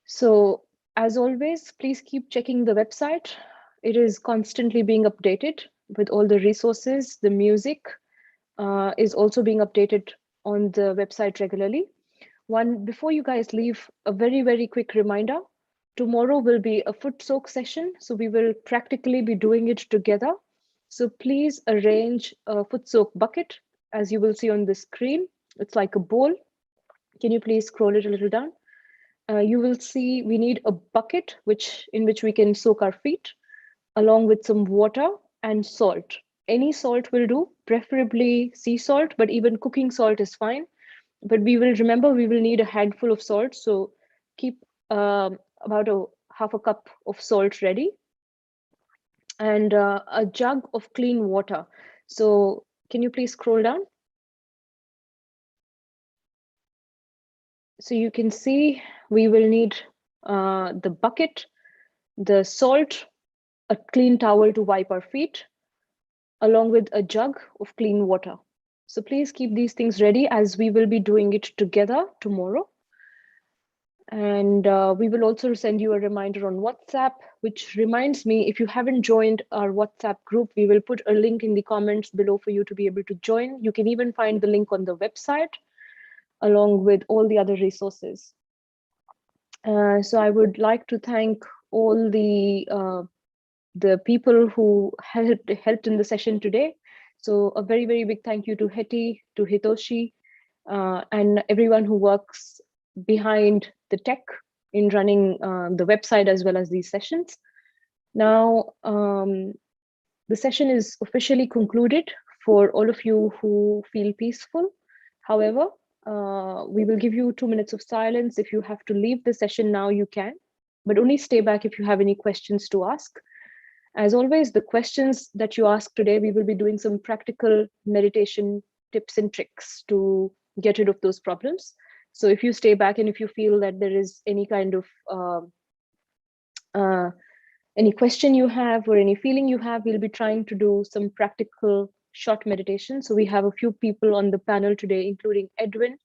So as always, please keep checking the website. It is constantly being updated with all the resources. The music is also being updated on the website regularly. Before you guys leave, a very, very quick reminder. Tomorrow will be a foot soak session. So we will practically be doing it together. So please arrange a foot soak bucket, as you will see on the screen. It's like a bowl. Can you please scroll it a little down? You will see we need a bucket in which we can soak our feet, along with some water and salt. Any salt will do, preferably sea salt, but even cooking salt is fine. But we will need a handful of salt. So keep about half a cup of salt ready, and a jug of clean water. So can you please scroll down? So you can see we will need the bucket, the salt, a clean towel to wipe our feet, along with a jug of clean water. So please keep these things ready, as we will be doing it together tomorrow. And we will also send you a reminder on WhatsApp, which reminds me, if you haven't joined our WhatsApp group, we will put a link in the comments below for you to be able to join. You can even find the link on the website, along with all the other resources. So I would like to thank all the people who helped in the session today. So a very, very big thank you to Hetty, to Hitoshi, and everyone who works behind the tech in running the website as well as these sessions. Now, the session is officially concluded for all of you who feel peaceful. However, we will give you 2 minutes of silence. If you have to leave the session now, you can, but only stay back if you have any questions to ask. As always, the questions that you ask today, we will be doing some practical meditation tips and tricks to get rid of those problems. So if you stay back and if you feel that there is any kind of any question you have or any feeling you have, we'll be trying to do some practical short meditation. So we have a few people on the panel today, including Edwin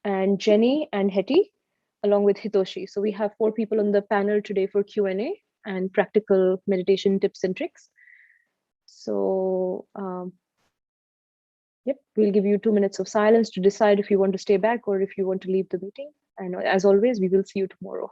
and Jenny and Hetty, along with Hitoshi. So we have 4 people on the panel today for Q&A. and practical meditation tips and tricks. So, yep, we'll give you 2 minutes of silence to decide if you want to stay back or if you want to leave the meeting. And as always, we will see you tomorrow.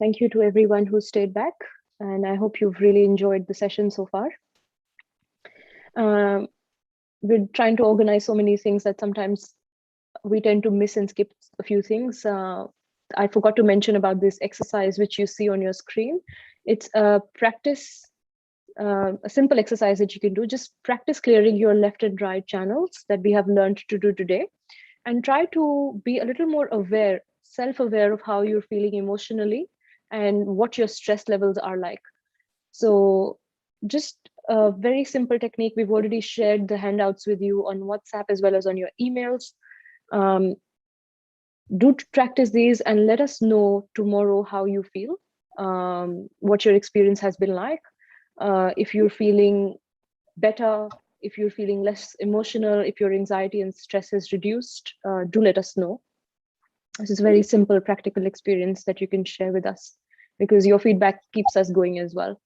Thank you to everyone who stayed back, and I hope you've really enjoyed the session so far. We're trying to organize so many things that sometimes we tend to miss and skip a few things. I forgot to mention about this exercise which you see on your screen. It's a practice, a simple exercise that you can do. Just practice clearing your left and right channels that we have learned to do today, and try to be a little more aware, self-aware of how you're feeling emotionally and what your stress levels are like. So just a very simple technique. We've already shared the handouts with you on WhatsApp as well as on your emails. Do practice these and let us know tomorrow how you feel, what your experience has been like. If you're feeling better, if you're feeling less emotional, if your anxiety and stress is reduced, do let us know. This is a very simple, practical experience that you can share with us, because your feedback keeps us going as well.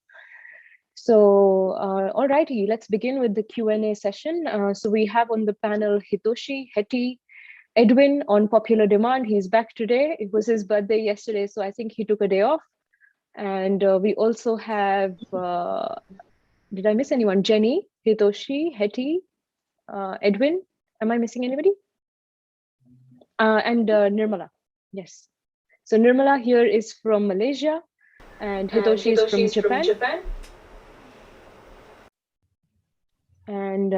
So, all righty, let's begin with the Q&A session. So we have on the panel Hitoshi, Hetty, Edwin on popular demand. He's back today. It was his birthday yesterday, so I think he took a day off. And we also have, did I miss anyone? Jenny, Hitoshi, Hetty, Edwin. Am I missing anybody? And Nirmala. Yes. So Nirmala here is from Malaysia, and Hitoshi is from Japan. And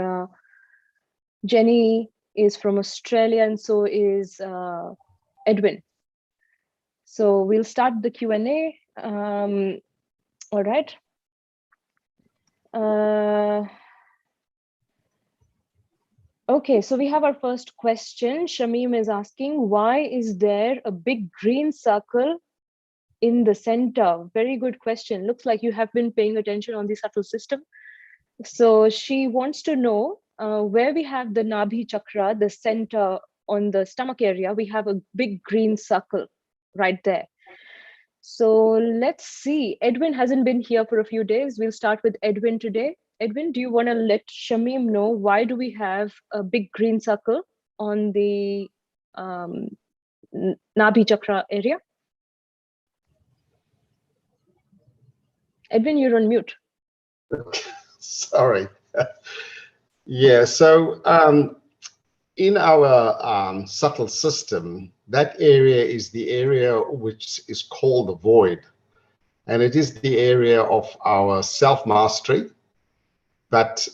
Jenny is from Australia, and so is Edwin. So we'll start the Q&A. All right. Okay, so we have our first question. Shamim is asking, why is there a big green circle in the center? Very good question. Looks like you have been paying attention on the subtle system. So she wants to know where we have the Nabhi chakra, the center on the stomach area, we have a big green circle right there. So let's see. Edwin hasn't been here for a few days. We'll start with Edwin today. Edwin, do you want to let Shamim know why do we have a big green circle on the Nabhi chakra area? Edwin, you're on mute. Sorry. Yeah, so in our subtle system, that area is the area which is called the void. And it is the area of our self-mastery, but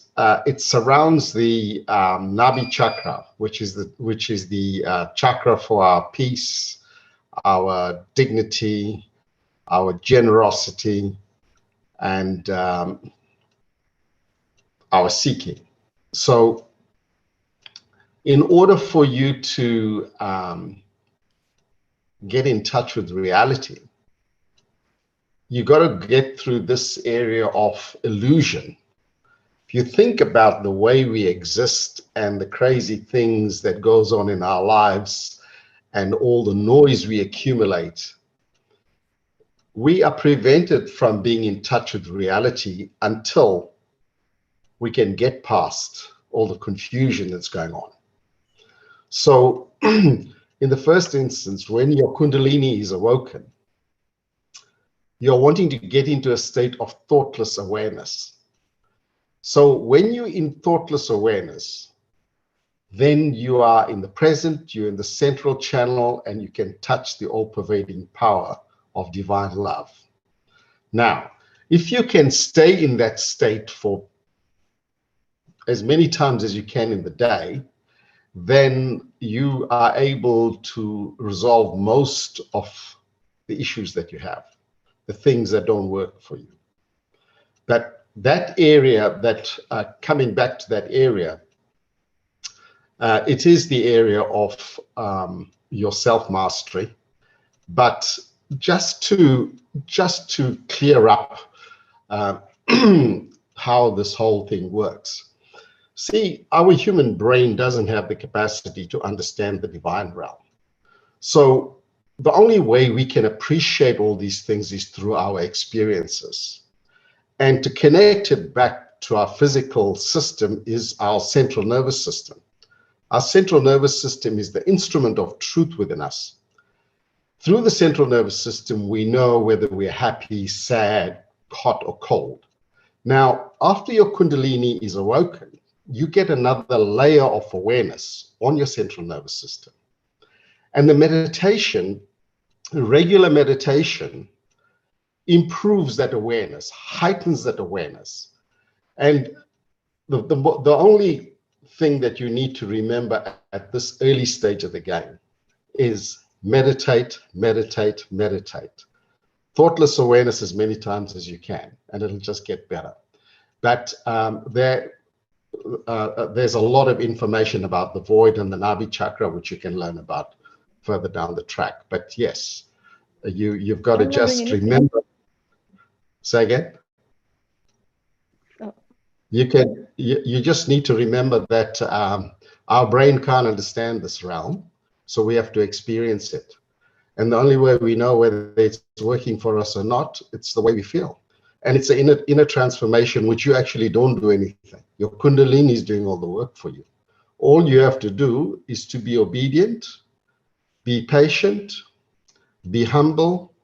it surrounds the Nabi chakra, which is the chakra for our peace, our dignity, our generosity, and our seeking. So in order for you to get in touch with reality, you got to get through this area of illusion. If you think about the way we exist and the crazy things that goes on in our lives and all the noise we accumulate, we are prevented from being in touch with reality until we can get past all the confusion that's going on. So in the first instance, when your Kundalini is awoken, you're wanting to get into a state of thoughtless awareness. So when you're in thoughtless awareness, then you are in the present, you're in the central channel, and you can touch the all-pervading power of divine love. Now, if you can stay in that state for as many times as you can in the day, then you are able to resolve most of the issues that you have, the things that don't work for you. But that area, coming back to that area, it is the area of your self-mastery. But just to clear up how this whole thing works. See, our human brain doesn't have the capacity to understand the divine realm. So the only way we can appreciate all these things is through our experiences. And to connect it back to our physical system is our central nervous system. Our central nervous system is the instrument of truth within us. Through the central nervous system, we know whether we're happy, sad, hot, or cold. Now, after your Kundalini is awoken, you get another layer of awareness on your central nervous system. And the meditation, regular meditation, improves that awareness, heightens that awareness. And the only thing that you need to remember at this early stage of the game is meditate, meditate, meditate. Thoughtless awareness as many times as you can, and it'll just get better. But there's a lot of information about the void and the Nabi chakra, which you can learn about further down the track. But yes, you've got to just remember. Say again? Oh. You just need to remember that our brain can't understand this realm, so we have to experience it. And the only way we know whether it's working for us or not, it's the way we feel. And it's an inner transformation, which you actually don't do anything. Your Kundalini is doing all the work for you. All you have to do is to be obedient, be patient, be humble,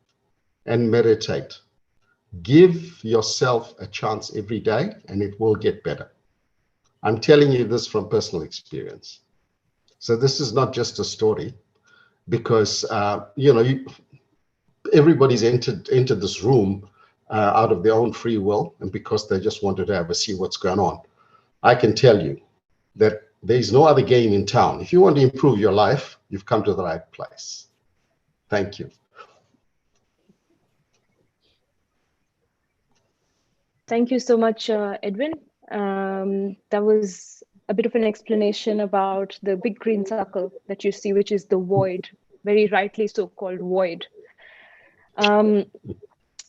and meditate. Give yourself a chance every day, and it will get better. I'm telling you this from personal experience. So this is not just a story, because everybody's entered this room out of their own free will, and because they just wanted to have a see what's going on. I can tell you that there's no other game in town. If you want to improve your life, you've come to the right place. Thank you. Thank you so much, Edwin. That was a bit of an explanation about the big green circle that you see, which is the void, very rightly so-called void.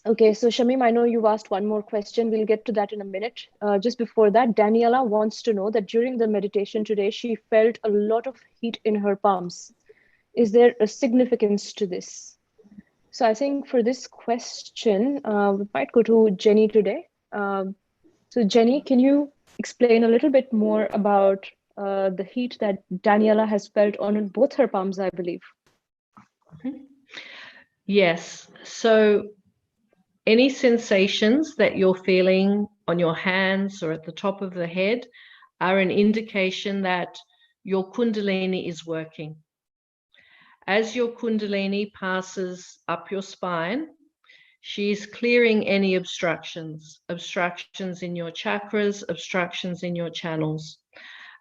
Okay, so Shamim, I know you've asked one more question. We'll get to that in a minute. Just before that, Daniela wants to know that during the meditation today, she felt a lot of heat in her palms. Is there a significance to this? So I think for this question, we might go to Jenny today. So Jenny, can you explain a little bit more about the heat that Daniela has felt on both her palms, I believe? Yes. So Any sensations that you're feeling on your hands or at the top of the head are an indication that your Kundalini is working. As your Kundalini passes up your spine, she's clearing any obstructions in your chakras, obstructions in your channels.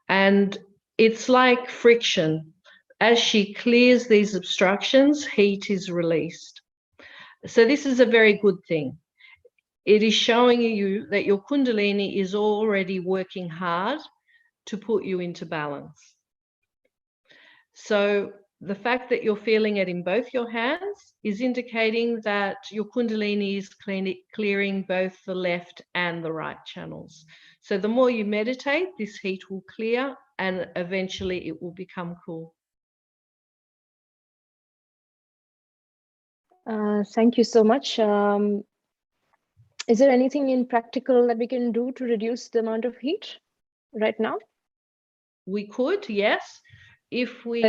And it's like friction. As she clears these obstructions, heat is released. So this is a very good thing. It is showing you that your Kundalini is already working hard to put you into balance. So the fact that you're feeling it in both your hands is indicating that your Kundalini is clearing both the left and the right channels. So the more you meditate, this heat will clear and eventually it will become cool. Thank you so much. Is there anything in practical that we can do to reduce the amount of heat right now? We could, yes. If we,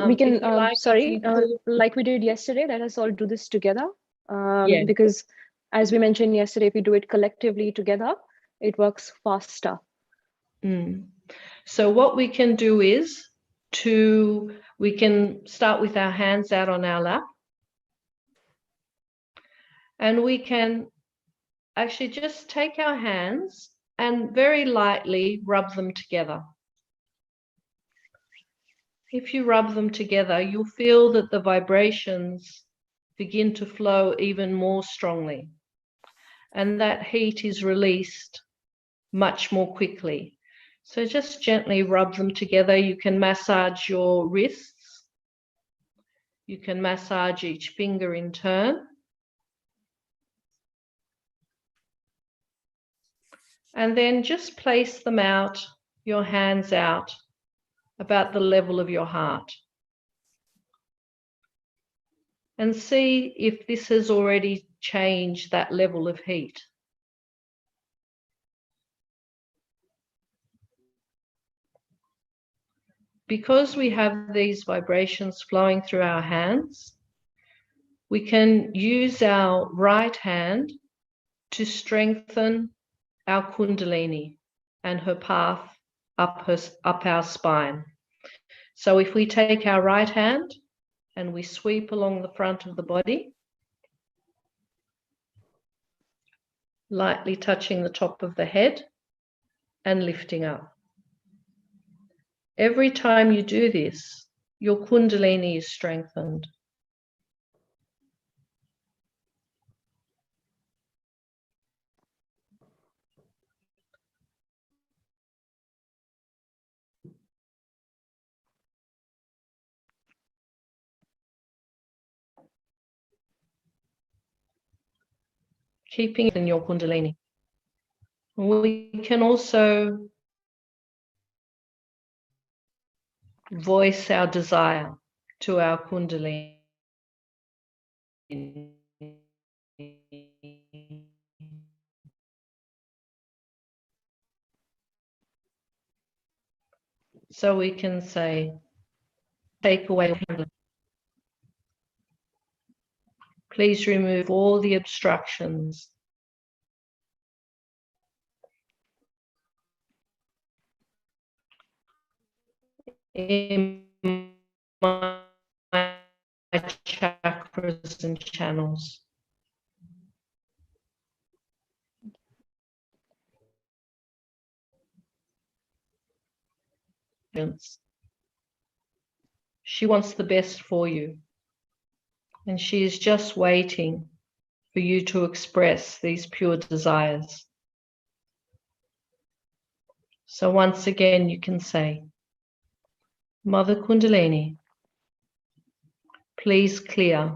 we can, like, sorry, like we did yesterday, let us all do this together. Yeah. Because as we mentioned yesterday, if we do it collectively together, it works faster. So what we can do is we can start with our hands out on our lap. And we can actually just take our hands and very lightly rub them together. If you rub them together, you'll feel that the vibrations begin to flow even more strongly. And that heat is released much more quickly. So just gently rub them together. You can massage your wrists. You can massage each finger in turn. And then just place them out, your hands out, about the level of your heart. And see if this has already changed that level of heat. Because we have these vibrations flowing through our hands, we can use our right hand to strengthen our Kundalini and her path up our spine. So if we take our right hand and we sweep along the front of the body, lightly touching the top of the head and lifting up. Every time you do this, your Kundalini is strengthened. Keeping it in your Kundalini. We can also voice our desire to our Kundalini. So we can say, take away. Please remove all the obstructions. In my chakras and channels. She wants the best for you. And she is just waiting for you to express these pure desires. So once again, you can say, Mother Kundalini, please clear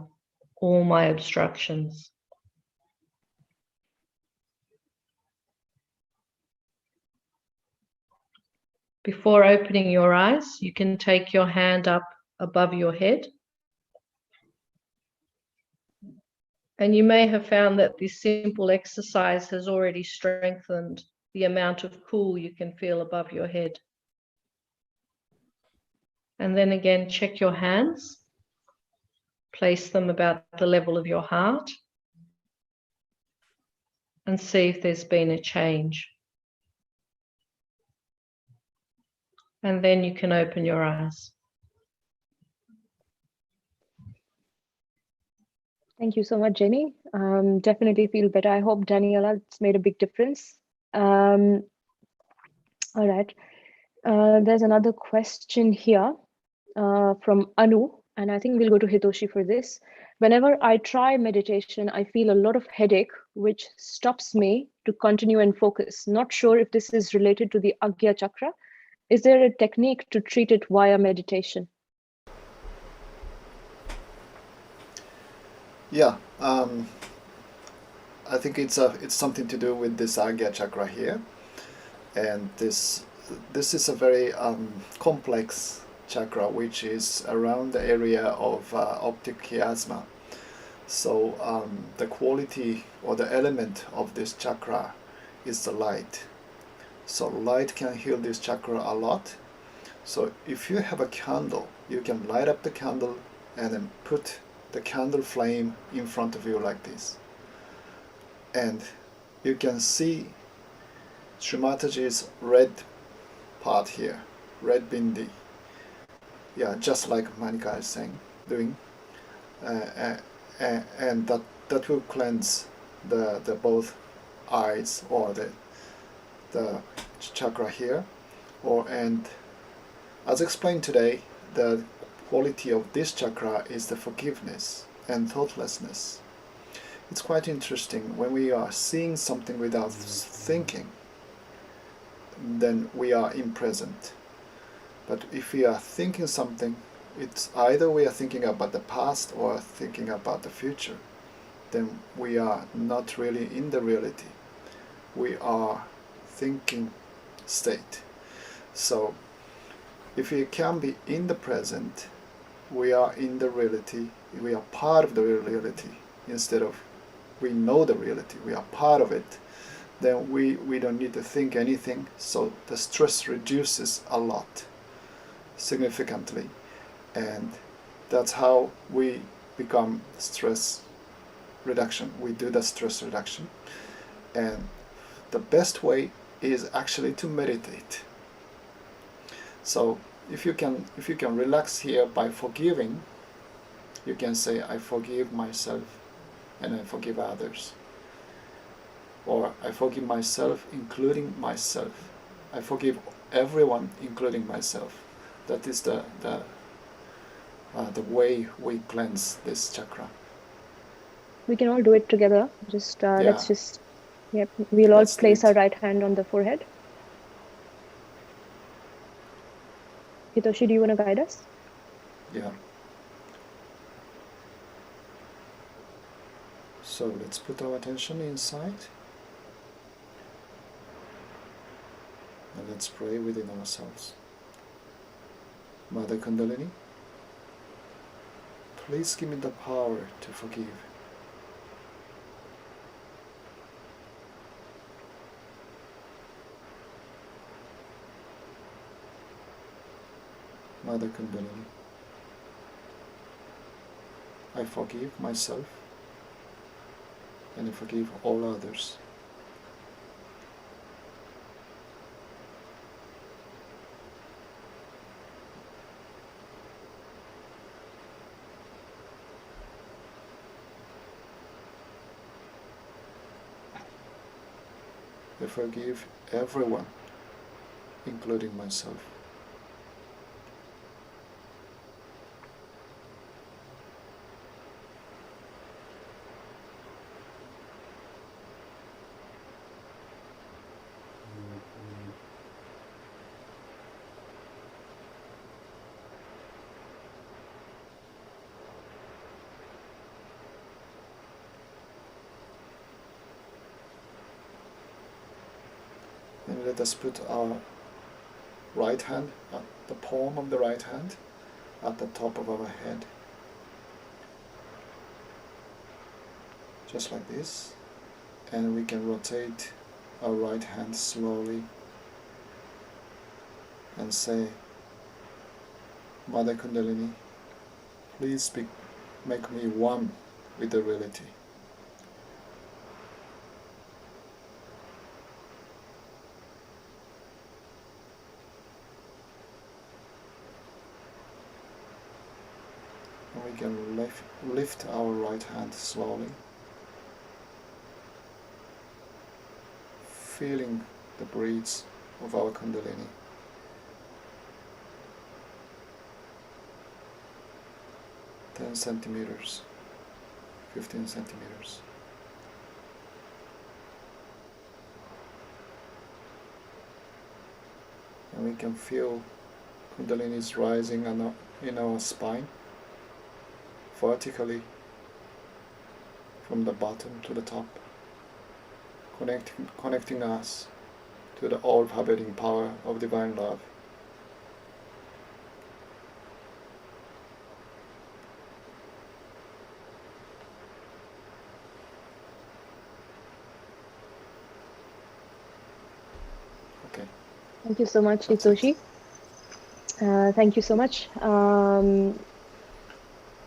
all my obstructions. Before opening your eyes, you can take your hand up above your head. And you may have found that this simple exercise has already strengthened the amount of cool you can feel above your head. And then again, check your hands. Place them about the level of your heart. and see if there's been a change. And then you can open your eyes. Thank you so much, Jenny. Definitely feel better. I hope, Daniela, it's made a big difference. All right. There's another question here from Anu, and I think we'll go to Hitoshi for this. Whenever I try meditation, I feel a lot of headache, which stops me to continue and focus. Not sure if this is related to the Agya chakra. Is there a technique to treat it via meditation? Yeah, I think it's something to do with this Agya chakra here, and this is a very complex chakra, which is around the area of optic chiasma. So the quality or the element of this chakra is the light. So light can heal this chakra a lot. So if you have a candle, you can light up the candle and then put the candle flame in front of you like this. And you can see Shri Mataji's red part here, red bindi. Yeah, just like Manika is doing. And that will cleanse the both eyes or the chakra here. And as explained today, the quality of this chakra is the forgiveness and thoughtlessness. It's quite interesting when we are seeing something without thinking, then we are in present. But if we are thinking something, it's either we are thinking about the past or thinking about the future, then we are not really in the reality. We are thinking state. So if we can be in the present, we are in the reality, we are part of the reality, instead of we know the reality, we are part of it, then we don't need to think anything, so the stress reduces a lot, significantly, and that's how we become stress reduction. We do the stress reduction, and the best way is actually to meditate. So if you can relax here by forgiving, you can say, I forgive myself and I forgive others, or I forgive myself including myself, I forgive everyone including myself. That is the way we cleanse this chakra. We can all do it together. Just Yeah. let's just, yep, we'll all Let's do place it. our right hand on the forehead. Hitoshi, do you want to guide us? Yeah. So let's put our attention inside. And let's pray within ourselves. Mother Kundalini, please give me the power to forgive. Mother Kundalini, I forgive myself and I forgive all others. I forgive everyone, including myself. And let us put our right hand, the palm of the right hand, at the top of our head. Just like this. And we can rotate our right hand slowly and say, Mother Kundalini, please make me one with the reality. And we can lift our right hand slowly, feeling the breaths of our Kundalini. 10 centimeters, 15 centimeters. And we can feel Kundalini is rising in our spine, vertically from the bottom to the top, connecting us to the all-pervading power of divine love. Okay. Thank you so much, That's it. Hitoshi. Thank you so much.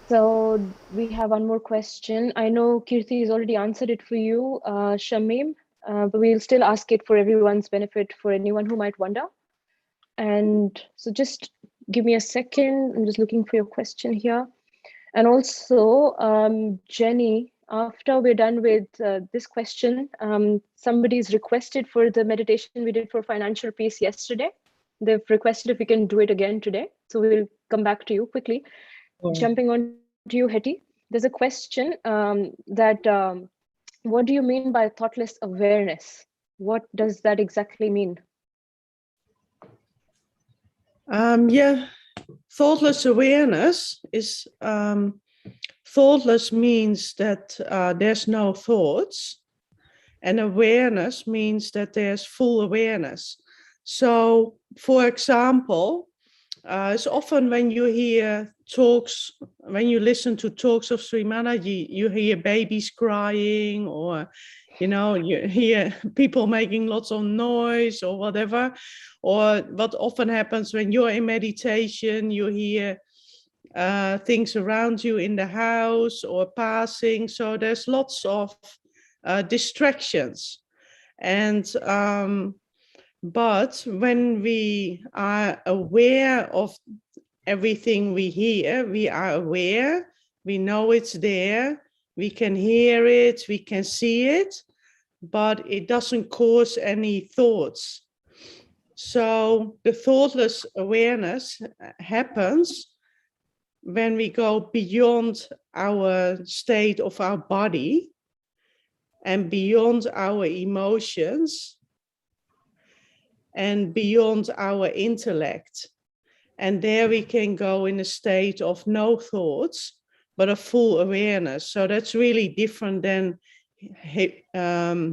So we have one more question. I know Kirti has already answered it for you, Shamim, but we'll still ask it for everyone's benefit, for anyone who might wonder. And so just give me a second. I'm just looking for your question here. And also, Jenny, after we're done with this question, somebody's requested for the meditation we did for financial peace yesterday. They've requested if we can do it again today. So we'll come back to you quickly. Jumping on to you, Hetty, there's a question that what do you mean by thoughtless awareness? What does that exactly mean? Yeah, thoughtless awareness is thoughtless means that there's no thoughts, and awareness means that there's full awareness. So, for example, it's often when you hear talks, when you listen to talks of Shri Mataji, you hear babies crying, or you hear people making lots of noise or whatever. Or what often happens when you're in meditation, you hear things around you in the house or passing. So there's lots of distractions. And but when we are aware of everything we hear, we are aware, we know it's there, we can hear it, we can see it, but it doesn't cause any thoughts. So the thoughtless awareness happens when we go beyond our state of our body and beyond our emotions and beyond our intellect. And there we can go in a state of no thoughts, but a full awareness. So that's really different than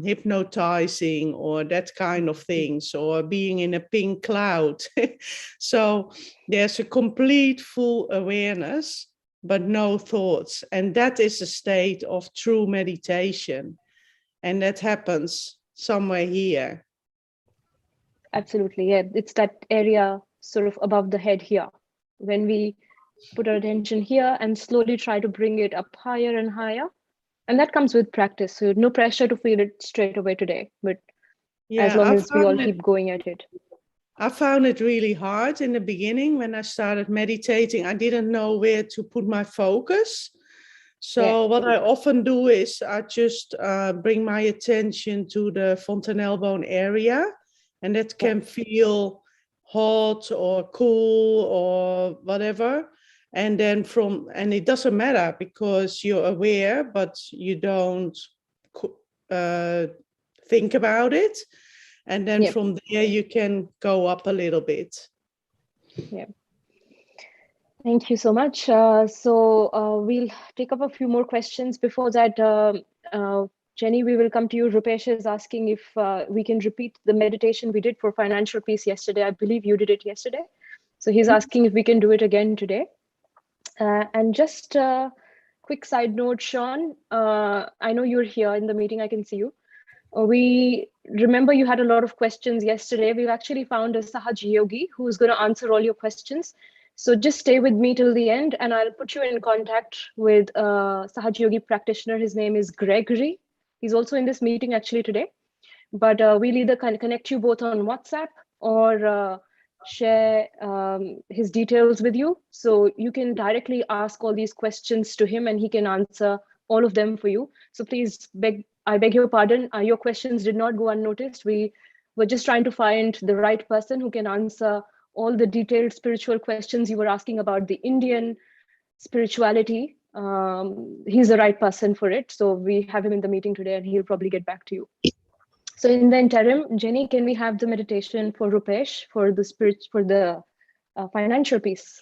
hypnotizing or that kind of things, or being in a pink cloud. So there's a complete full awareness, but no thoughts. And that is a state of true meditation. And that happens somewhere here. Absolutely, yeah. It's that area sort of above the head here. When we put our attention here and slowly try to bring it up higher and higher. And that comes with practice. So no pressure to feel it straight away today, but as long as we all keep going at it. I found it really hard in the beginning when I started meditating. I didn't know where to put my focus. So what I often do is I just bring my attention to the fontanelle bone area, and that can feel hot or cool or whatever. And then and it doesn't matter because you're aware, but you don't think about it. And then from there, you can go up a little bit. Yeah. Thank you so much. So we'll take up a few more questions. Before that, Jenny, we will come to you. Rupesh is asking if we can repeat the meditation we did for financial peace yesterday. I believe you did it yesterday. So he's asking if we can do it again today. And just a quick side note, Sean, I know you're here in the meeting. I can see you. We remember you had a lot of questions yesterday. We've actually found a Sahaja yogi who's going to answer all your questions. So just stay with me till the end, and I'll put you in contact with a Sahaja yogi practitioner. His name is Gregory. He's also in this meeting actually today. But we'll either connect you both on WhatsApp or share his details with you. So you can directly ask all these questions to him and he can answer all of them for you. So please, I beg your pardon. Your questions did not go unnoticed. We were just trying to find the right person who can answer all the detailed spiritual questions you were asking about the Indian spirituality. He's the right person for it. So we have him in the meeting today and he'll probably get back to you. So in the interim, Jenny, can we have the meditation for Rupesh for the financial piece?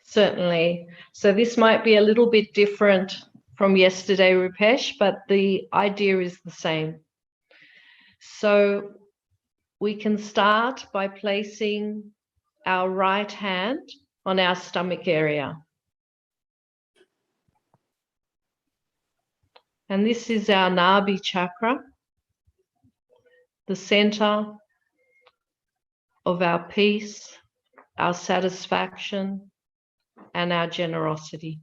Certainly. So this might be a little bit different from yesterday, Rupesh, but the idea is the same. So we can start by placing our right hand on our stomach area. And this is our Nabi chakra, the center of our peace, our satisfaction, and our generosity.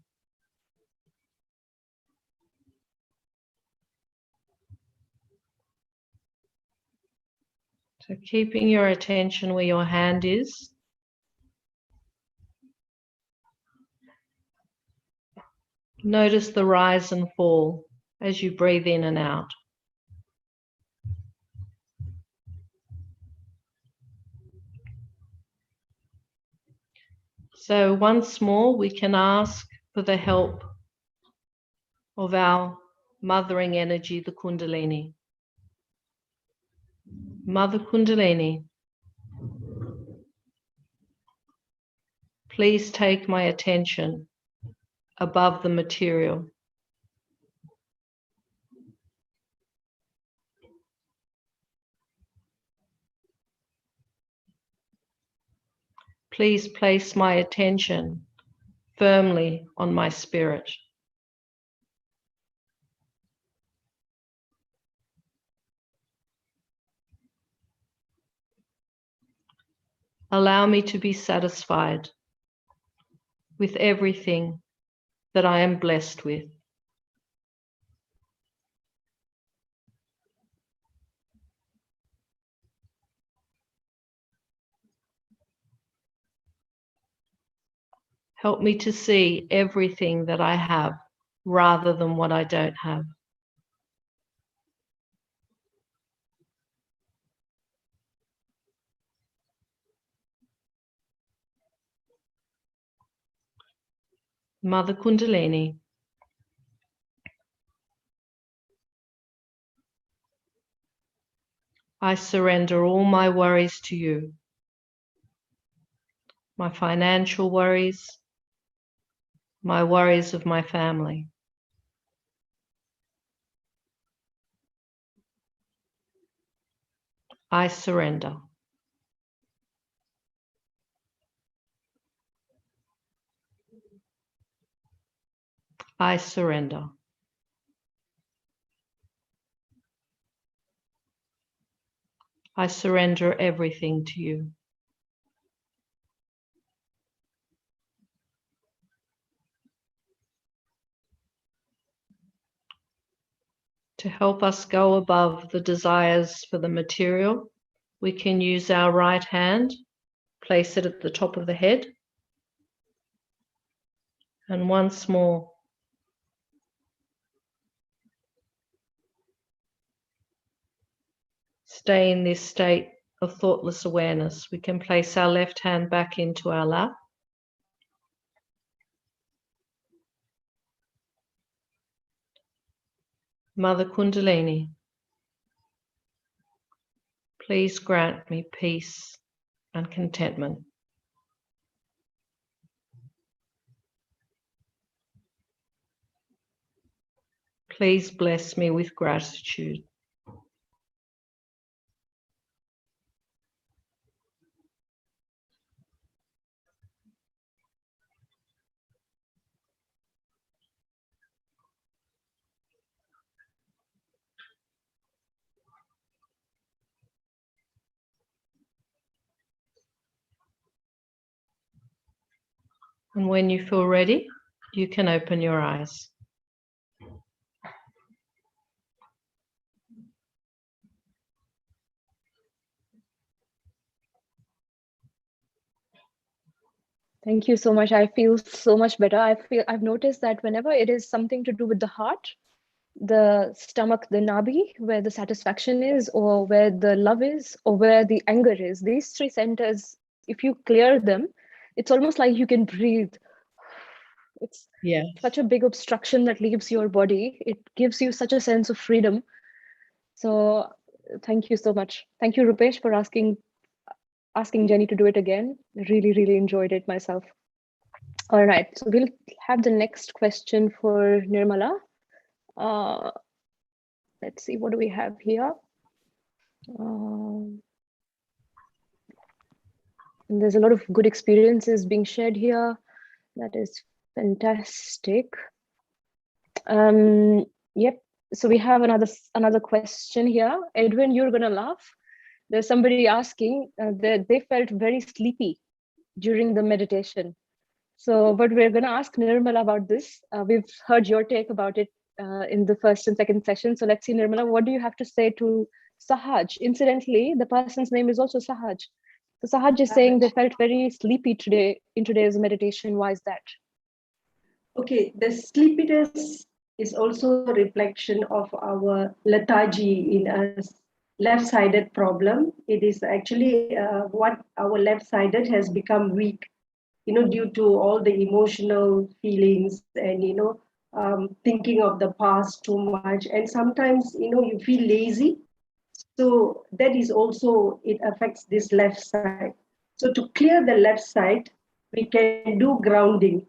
So keeping your attention where your hand is. Notice the rise and fall as you breathe in and out. So once more, we can ask for the help of our mothering energy, the Kundalini. Mother Kundalini, please take my attention above the material. Please place my attention firmly on my spirit. Allow me to be satisfied with everything that I am blessed with. Help me to see everything that I have rather than what I don't have. Mother Kundalini, I surrender all my worries to you. My financial worries, my worries of my family. I surrender. I surrender. I surrender everything to you. To help us go above the desires for the material, we can use our right hand, place it at the top of the head, and once more, stay in this state of thoughtless awareness. We can place our left hand back into our lap. Mother Kundalini, please grant me peace and contentment. Please bless me with gratitude. And when you feel ready, you can open your eyes. Thank you so much. I feel so much better. I've noticed that whenever it is something to do with the heart, the stomach, the nabi, where the satisfaction is, or where the love is, or where the anger is, these three centers, if you clear them, it's almost like you can breathe. It's such a big obstruction that leaves your body. It gives you such a sense of freedom. So thank you so much. Thank you, Rupesh, for asking Jenny to do it again. Really, really enjoyed it myself. All right, so we'll have the next question for Nirmala. Let's see, what do we have here? And there's a lot of good experiences being shared here. That is fantastic. Yep. So we have another question here. Edwin, you're gonna laugh. There's somebody asking that they felt very sleepy during the meditation. So, but we're gonna ask Nirmala about this. We've heard your take about it in the first and second session. So let's see, Nirmala, what do you have to say to Sahaj? Incidentally, the person's name is also Sahaj. So Sahaj is saying they felt very sleepy today in today's meditation. Why is that? Okay, the sleepiness is also a reflection of our lethargy in a left-sided problem. It is actually what our left-sided has become weak, due to all the emotional feelings and, thinking of the past too much. And sometimes, you feel lazy. So that is also, it affects this left side. So to clear the left side, we can do grounding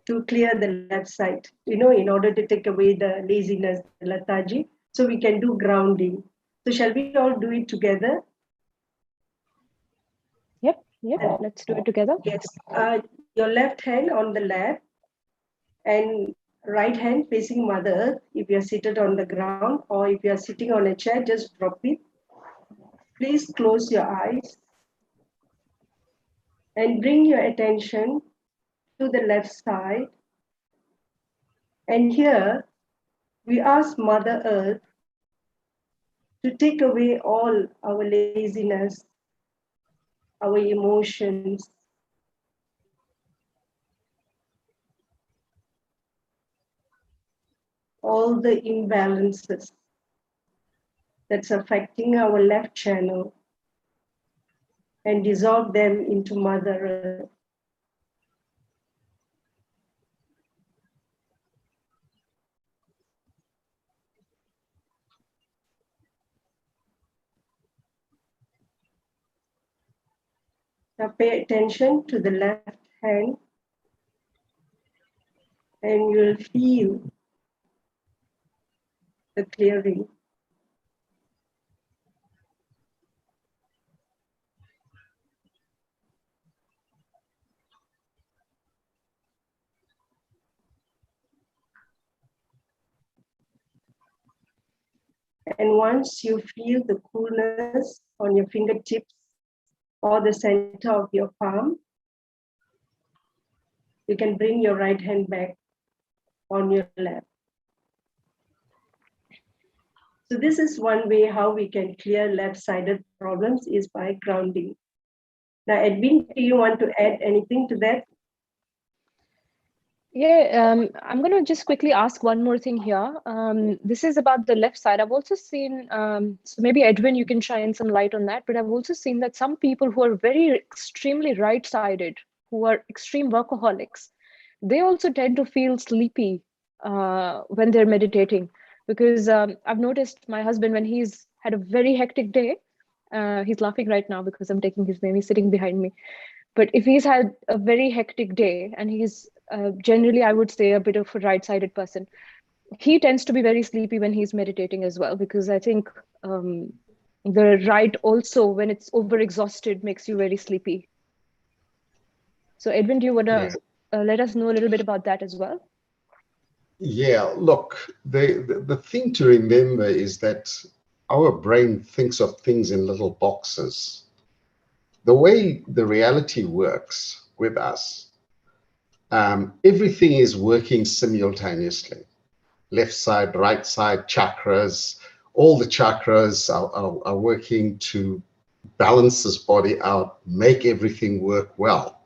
to clear the left side, in order to take away the laziness, the lethargy. So we can do grounding. So shall we all do it together? Yep, let's do it together. Yes, your left hand on the lap and right hand facing Mother Earth. If you're seated on the ground or if you're sitting on a chair, just drop it. Please close your eyes and bring your attention to the left side. And here we ask Mother Earth to take away all our laziness, our emotions, all the imbalances that's affecting our left channel, and dissolve them into Mother Earth. Now pay attention to the left hand and you'll feel the clearing. And once you feel the coolness on your fingertips or the center of your palm, you can bring your right hand back on your lap. So this is one way how we can clear left-sided problems, is by grounding. Now, Edwin, do you want to add anything to that? Yeah, I'm going to just quickly ask one more thing here. This is about the left side. I've also seen, so maybe Edwin, you can shine some light on that, but I've also seen that some people who are very extremely right-sided, who are extreme workaholics, they also tend to feel sleepy when they're meditating. Because I've noticed my husband, when he's had a very hectic day, he's laughing right now because I'm taking his name, he's sitting behind me. But if he's had a very hectic day and he's generally, I would say, a bit of a right-sided person, he tends to be very sleepy when he's meditating as well, because I think the right also, when it's overexhausted, makes you very sleepy. So Edwin, do you want to let us know a little bit about that as well? Yeah, look, the thing to remember is that our brain thinks of things in little boxes. The way the reality works with us, everything is working simultaneously. Left side, right side, chakras, all the chakras are working to balance this body out, make everything work well.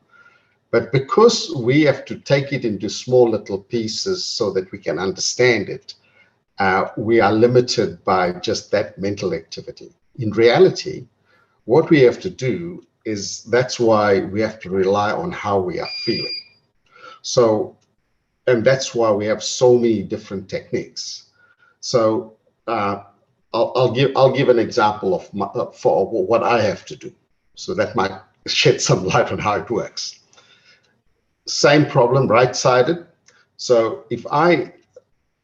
But because we have to take it into small little pieces so that we can understand it, we are limited by just that mental activity. In reality, what we have to do is, that's why we have to rely on how we are feeling. So, and that's why we have so many different techniques. So I'll give an example of for what I have to do. So that might shed some light on how it works. Same problem, right-sided. So if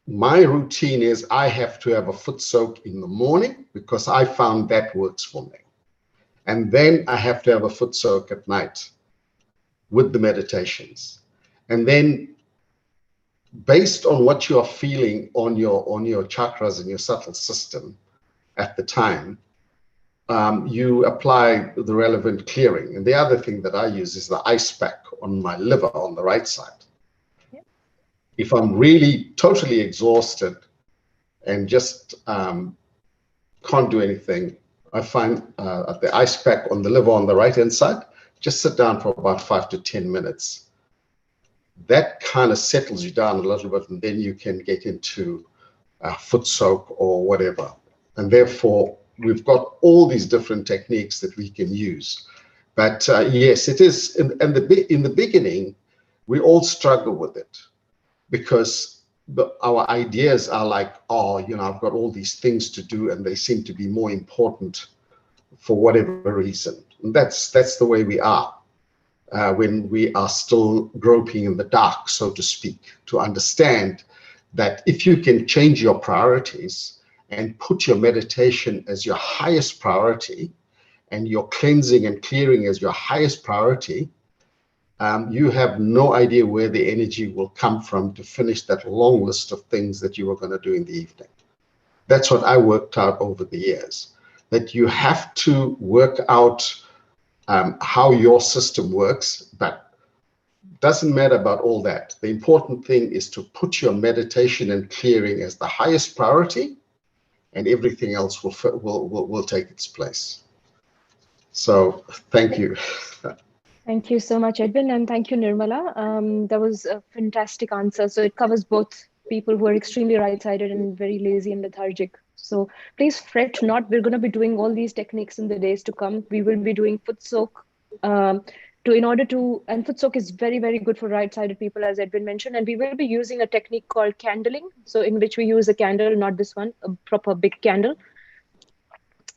my routine is I have to have a foot soak in the morning because I found that works for me. And then I have to have a foot soak at night with the meditations. And then based on what you are feeling on your chakras and your subtle system at the time, you apply the relevant clearing. And the other thing that I use is the ice pack on my liver on the right side. If I'm really totally exhausted and just can't do anything, I find the ice pack on the liver on the right hand side, just sit down for about 5 to 10 minutes. That kind of settles you down a little bit, and then you can get into foot soak or whatever. And therefore, we've got all these different techniques that we can use. But yes, it is in the beginning, we all struggle with it, because our ideas are like, oh, you know, I've got all these things to do and they seem to be more important for whatever reason. And that's the way we are when we are still groping in the dark, so to speak, to understand that if you can change your priorities and put your meditation as your highest priority and your cleansing and clearing as your highest priority, you have no idea where the energy will come from to finish that long list of things that you were going to do in the evening. That's what I worked out over the years, that you have to work out how your system works, but doesn't matter about all that. The important thing is to put your meditation and clearing as the highest priority, and everything else will take its place. So thank you. Thank you so much, Edwin, and thank you, Nirmala. That was a fantastic answer. So it covers both people who are extremely right-sided and very lazy and lethargic. So please fret not. We're going to be doing all these techniques in the days to come. We will be doing foot soak. And foot soak is very, very good for right-sided people, as Edwin mentioned. And we will be using a technique called candling. So in which we use a candle, not this one, a proper big candle.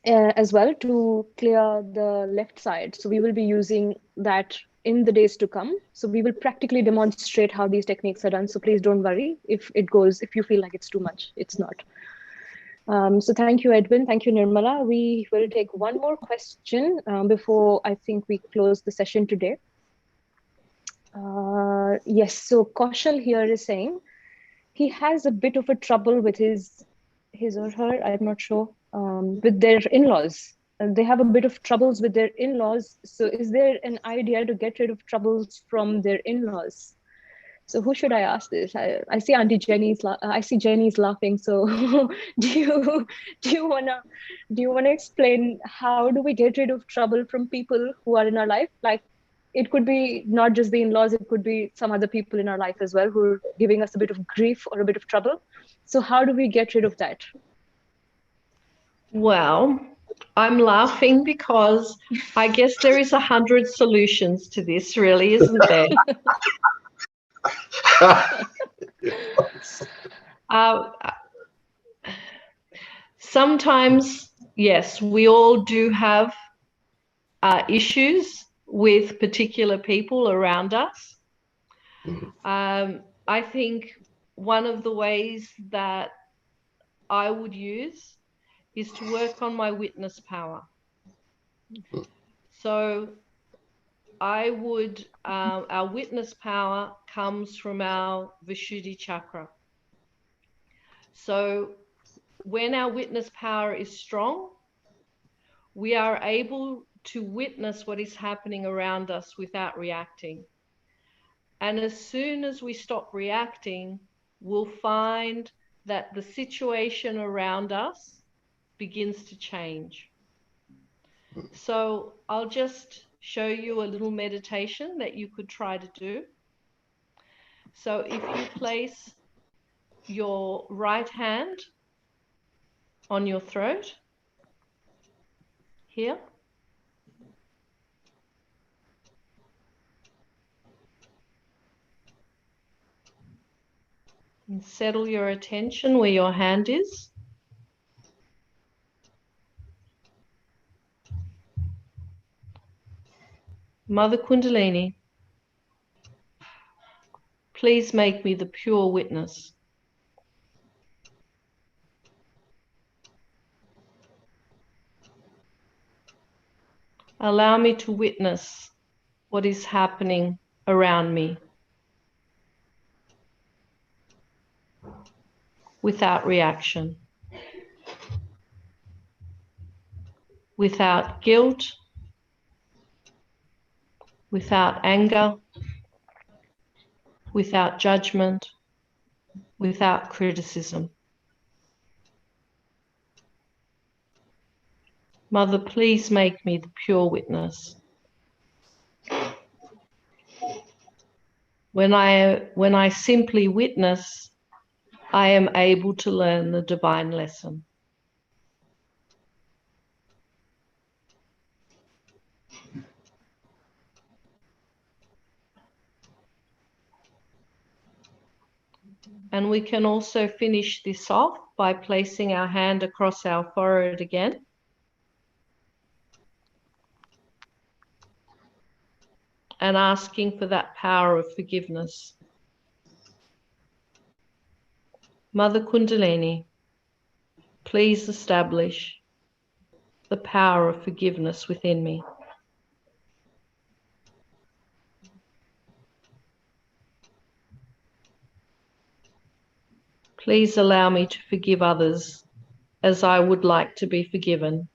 As well, to clear the left side. So we will be using that in the days to come. So we will practically demonstrate how these techniques are done. So please don't worry if you feel like it's too much, it's not. So thank you, Edwin. Thank you, Nirmala. We will take one more question before I think we close the session today. Yes, so Kaushal here is saying he has a bit of a trouble with his or her, I'm not sure, with their in-laws. They have a bit of troubles with their in-laws. So is there an idea to get rid of troubles from their in-laws? So who should I ask this? I see Auntie Jenny's. I see Jenny's laughing. So do you wanna explain how do we get rid of trouble from people who are in our life? Like, it could be not just the in-laws, it could be some other people in our life as well who are giving us a bit of grief or a bit of trouble. So how do we get rid of that? Well, I'm laughing because I guess there is 100 solutions to this, really, isn't there? Sometimes, yes, we all do have issues with particular people around us. I think one of the ways that I would use is to work on my witness power. So I would, our witness power comes from our Vishuddhi chakra. So when our witness power is strong, we are able to witness what is happening around us without reacting. And as soon as we stop reacting, we'll find that the situation around us begins to change. So I'll just show you a little meditation that you could try to do. So if you place your right hand on your throat, here, and settle your attention where your hand is. Mother Kundalini, please make me the pure witness. Allow me to witness what is happening around me without reaction, without guilt, without anger, without judgment, without criticism. Mother, please make me the pure witness. When I simply witness, I am able to learn the divine lesson. And we can also finish this off by placing our hand across our forehead again. And asking for that power of forgiveness. Mother Kundalini, please establish the power of forgiveness within me. Please allow me to forgive others as I would like to be forgiven.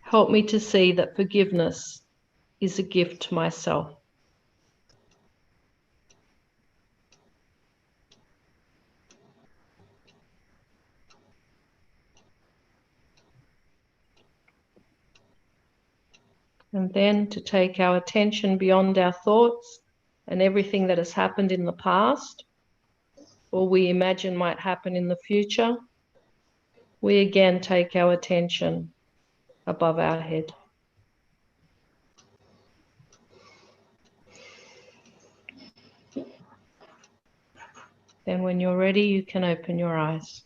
Help me to see that forgiveness is a gift to myself. And then to take our attention beyond our thoughts and everything that has happened in the past, or we imagine might happen in the future, we again take our attention above our head. Then when you're ready, you can open your eyes.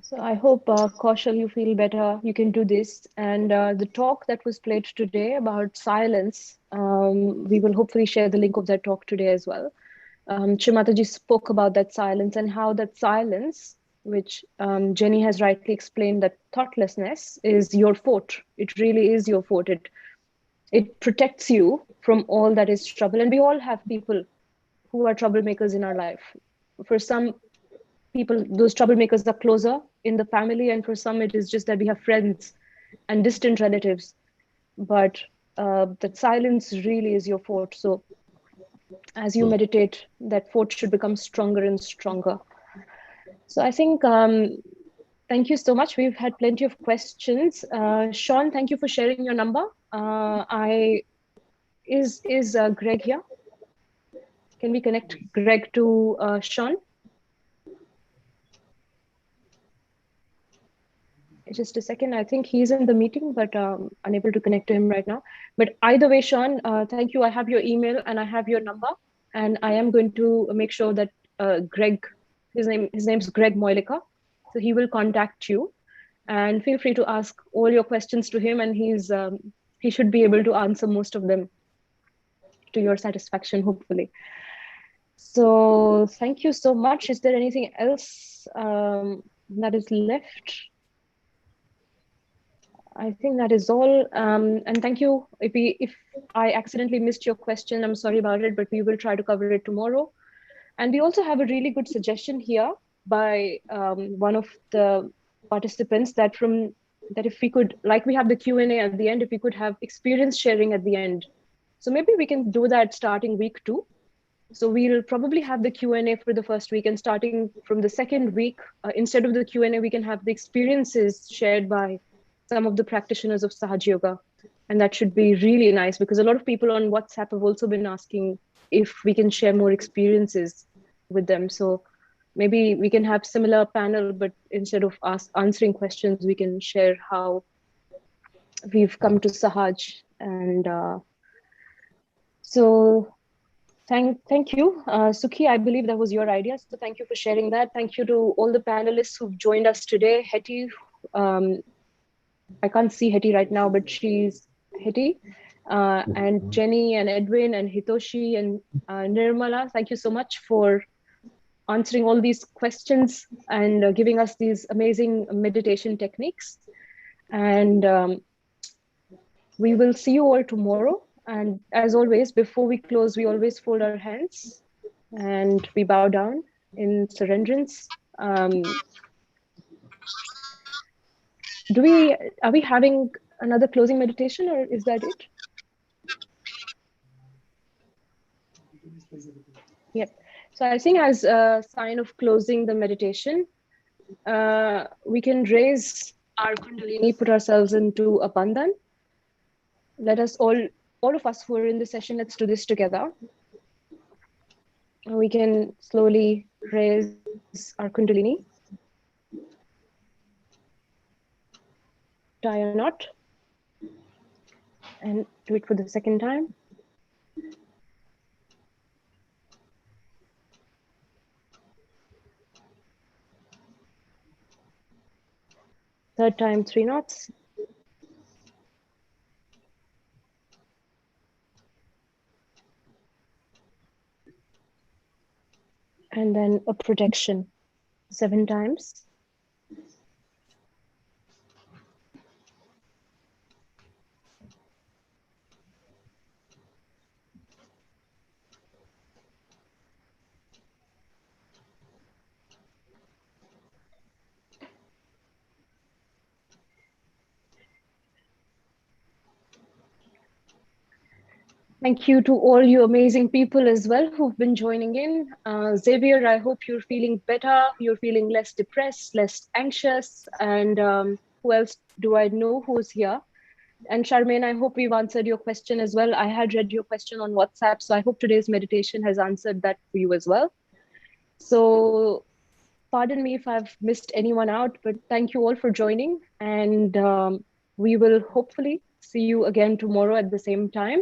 So I hope, Kaushal, you feel better. You can do this. And the talk that was played today about silence, we will hopefully share the link of that talk today as well. Shri Mataji spoke about that silence and how that silence, which Jenny has rightly explained, that thoughtlessness is your fort. It really is your fort. It protects you from all that is trouble. And we all have people who are troublemakers in our life. For some people, those troublemakers are closer in the family, and for some it is just that we have friends and distant relatives. But that silence really is your fort. So as you meditate, that fort should become stronger and stronger. So I think, thank you so much. We've had plenty of questions. Sean, thank you for sharing your number. Is Greg here? Can we connect Greg to Sean? Just a second. I think he's in the meeting, but unable to connect to him right now. But either way, Sean, thank you. I have your email and I have your number, and I am going to make sure that Greg, his name's Greg Moilika, so he will contact you, and feel free to ask all your questions to him, and he should be able to answer most of them to your satisfaction, hopefully. So thank you so much. Is there anything else that is left? I think that is all. And thank you. If I accidentally missed your question, I'm sorry about it, but we will try to cover it tomorrow. And we also have a really good suggestion here by one of the participants, that from that if we could, like we have the Q&A at the end, if we could have experience sharing at the end. So maybe we can do that starting week 2. So we'll probably have the Q&A for the first week, and starting from the second week, instead of the Q&A, we can have the experiences shared by some of the practitioners of Sahaja Yoga. And that should be really nice, because a lot of people on WhatsApp have also been asking if we can share more experiences with them. So maybe we can have similar panel, but instead of us answering questions, we can share how we've come to Sahaj. And so thank you, Sukhi. I believe that was your idea. So thank you for sharing that. Thank you to all the panelists who've joined us today. Hetty, I can't see Hetty right now, but she's Hetty, and Jenny and Edwin and Hitoshi and Nirmala. Thank you so much for answering all these questions and giving us these amazing meditation techniques. And we will see you all tomorrow. And as always, before we close, we always fold our hands and we bow down in surrenderance. Are we having another closing meditation, or is that it? Yep. So I think as a sign of closing the meditation, we can raise our Kundalini, put ourselves into a Bandhan. Let us all of us who are in the session, let's do this together. We can slowly raise our Kundalini. Tie a knot and do it for the second time. Third time, 3 knots. And then a protection, 7 times. Thank you to all you amazing people as well who've been joining in. Xavier, I hope you're feeling better. You're feeling less depressed, less anxious. And who else do I know who's here? And Charmaine, I hope we've answered your question as well. I had read your question on WhatsApp, so I hope today's meditation has answered that for you as well. So pardon me if I've missed anyone out, but thank you all for joining. And we will hopefully see you again tomorrow at the same time.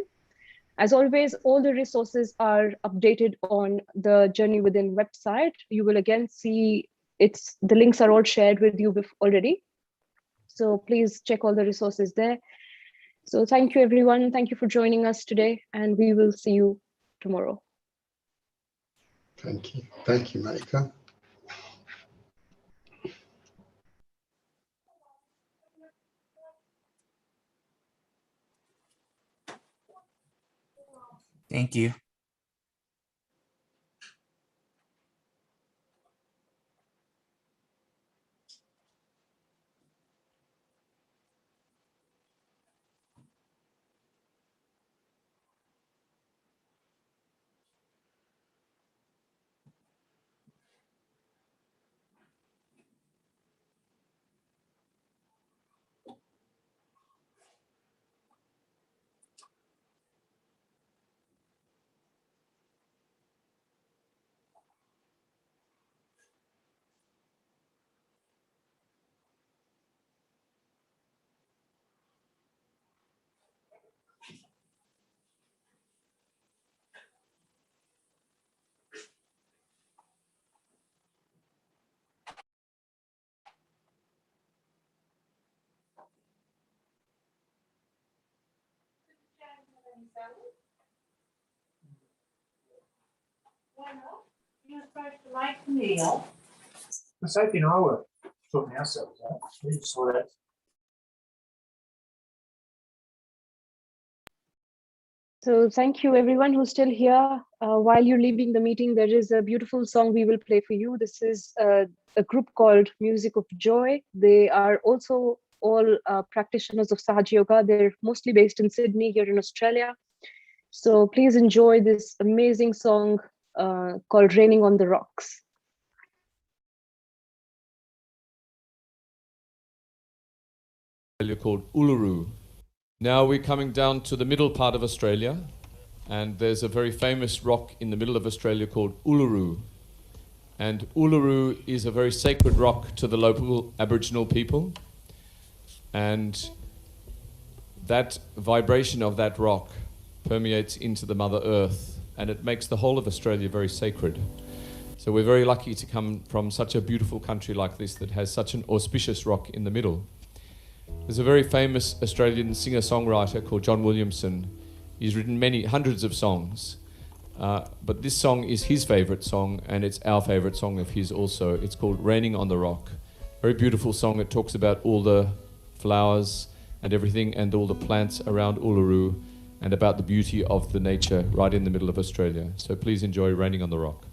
As always, all the resources are updated on the Journey Within website. You will again see the links are all shared with you already. So please check all the resources there. So thank you, everyone. Thank you for joining us today, and we will see you tomorrow. Thank you. Thank you, Malika. Thank you. Mas sai final, começa, né? So thank you, everyone who's still here. While you're leaving the meeting, there is a beautiful song we will play for you. This is a group called Music of Joy. They are also all practitioners of Sahaja Yoga. They're mostly based in Sydney, here in Australia. So please enjoy this amazing song called Raining on the Rocks. Called Uluru. Now we're coming down to the middle part of Australia, and there's a very famous rock in the middle of Australia called Uluru. And Uluru is a very sacred rock to the local Aboriginal people. And that vibration of that rock permeates into the Mother Earth, and it makes the whole of Australia very sacred. So we're very lucky to come from such a beautiful country like this that has such an auspicious rock in the middle. There's a very famous Australian singer-songwriter called John Williamson. He's written many hundreds of songs, but this song is his favourite song, and it's our favourite song of his also. It's called Raining on the Rock. Very beautiful song. It talks about all the flowers and everything and all the plants around Uluru and about the beauty of the nature right in the middle of Australia. So please enjoy Raining on the Rock.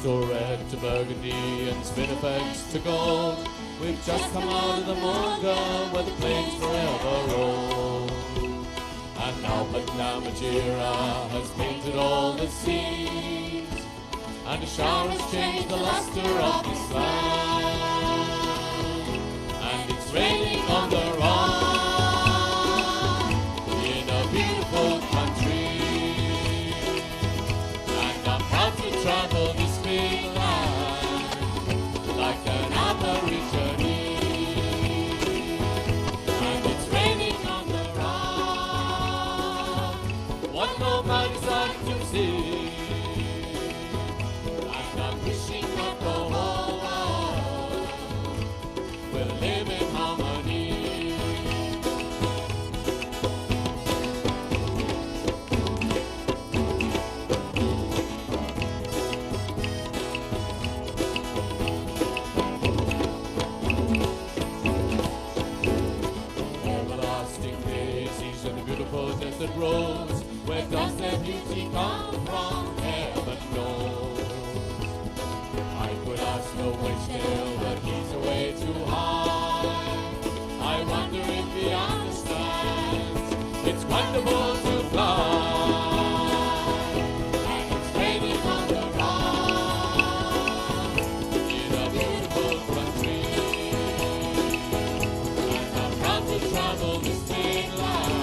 Red to burgundy and spinifex to gold. We've just come out of the Monga where the plains forever roll. And now Madeira has painted all the seas, and a shower has changed the luster of this land. And it's raining on the rock in a beautiful country. And I'm proud to travel this big land like an aborigine. And it's raining on the rock, what nobody's like to see. And I'm wishing that the whole world will live in harmony. Desert roads, where does their beauty come from? Heaven knows. I could ask no witch-tail, but he's away too high. I wonder if he understands it's wonderful to fly. And it's raining on the rock in a beautiful country. And I'm proud to travel this big land.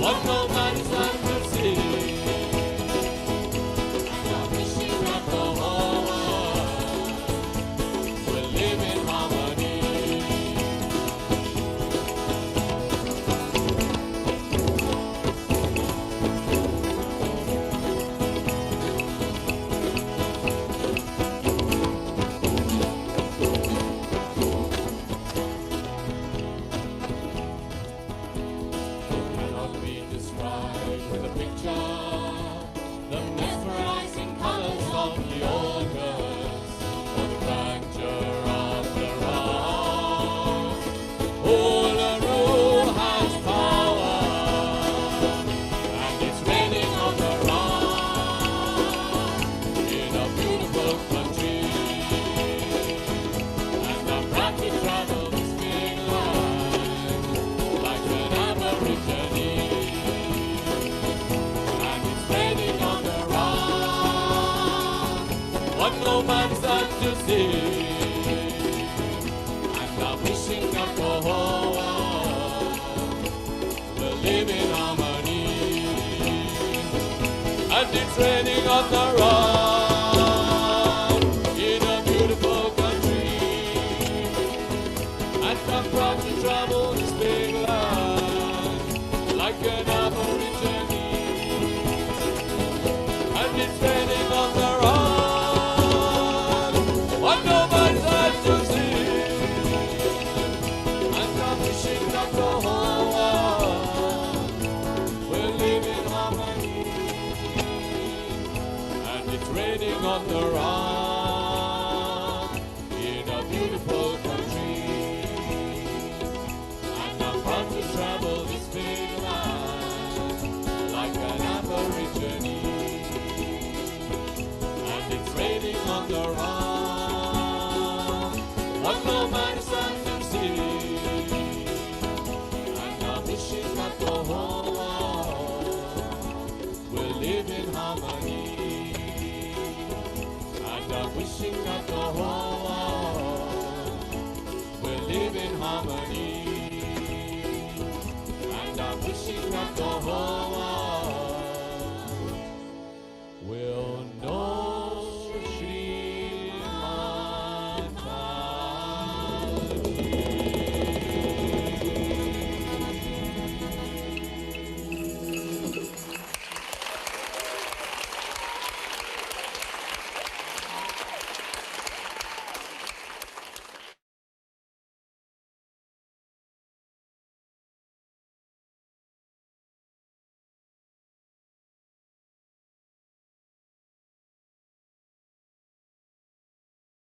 What nobody's like to see. And I'm wishing that the whole world will live in harmony. sea. And I'm wishing that the whole world will live in harmony. And it's raining on the rock in a beautiful country. And I'm proud to travel this big land like an aborigine. And it's raining on the rock, what nobody's had to see. And I'm wishing that the whole world will live in harmony. And it's raining on the rock in a beautiful country. And I'm proud to travel this big land like an aborigine. And it's raining on the rock, what no man is under sea. And I'm wishing that the whole world will live in harmony. And I'm wishing that the whole world will live in harmony. And I'm wishing that the whole world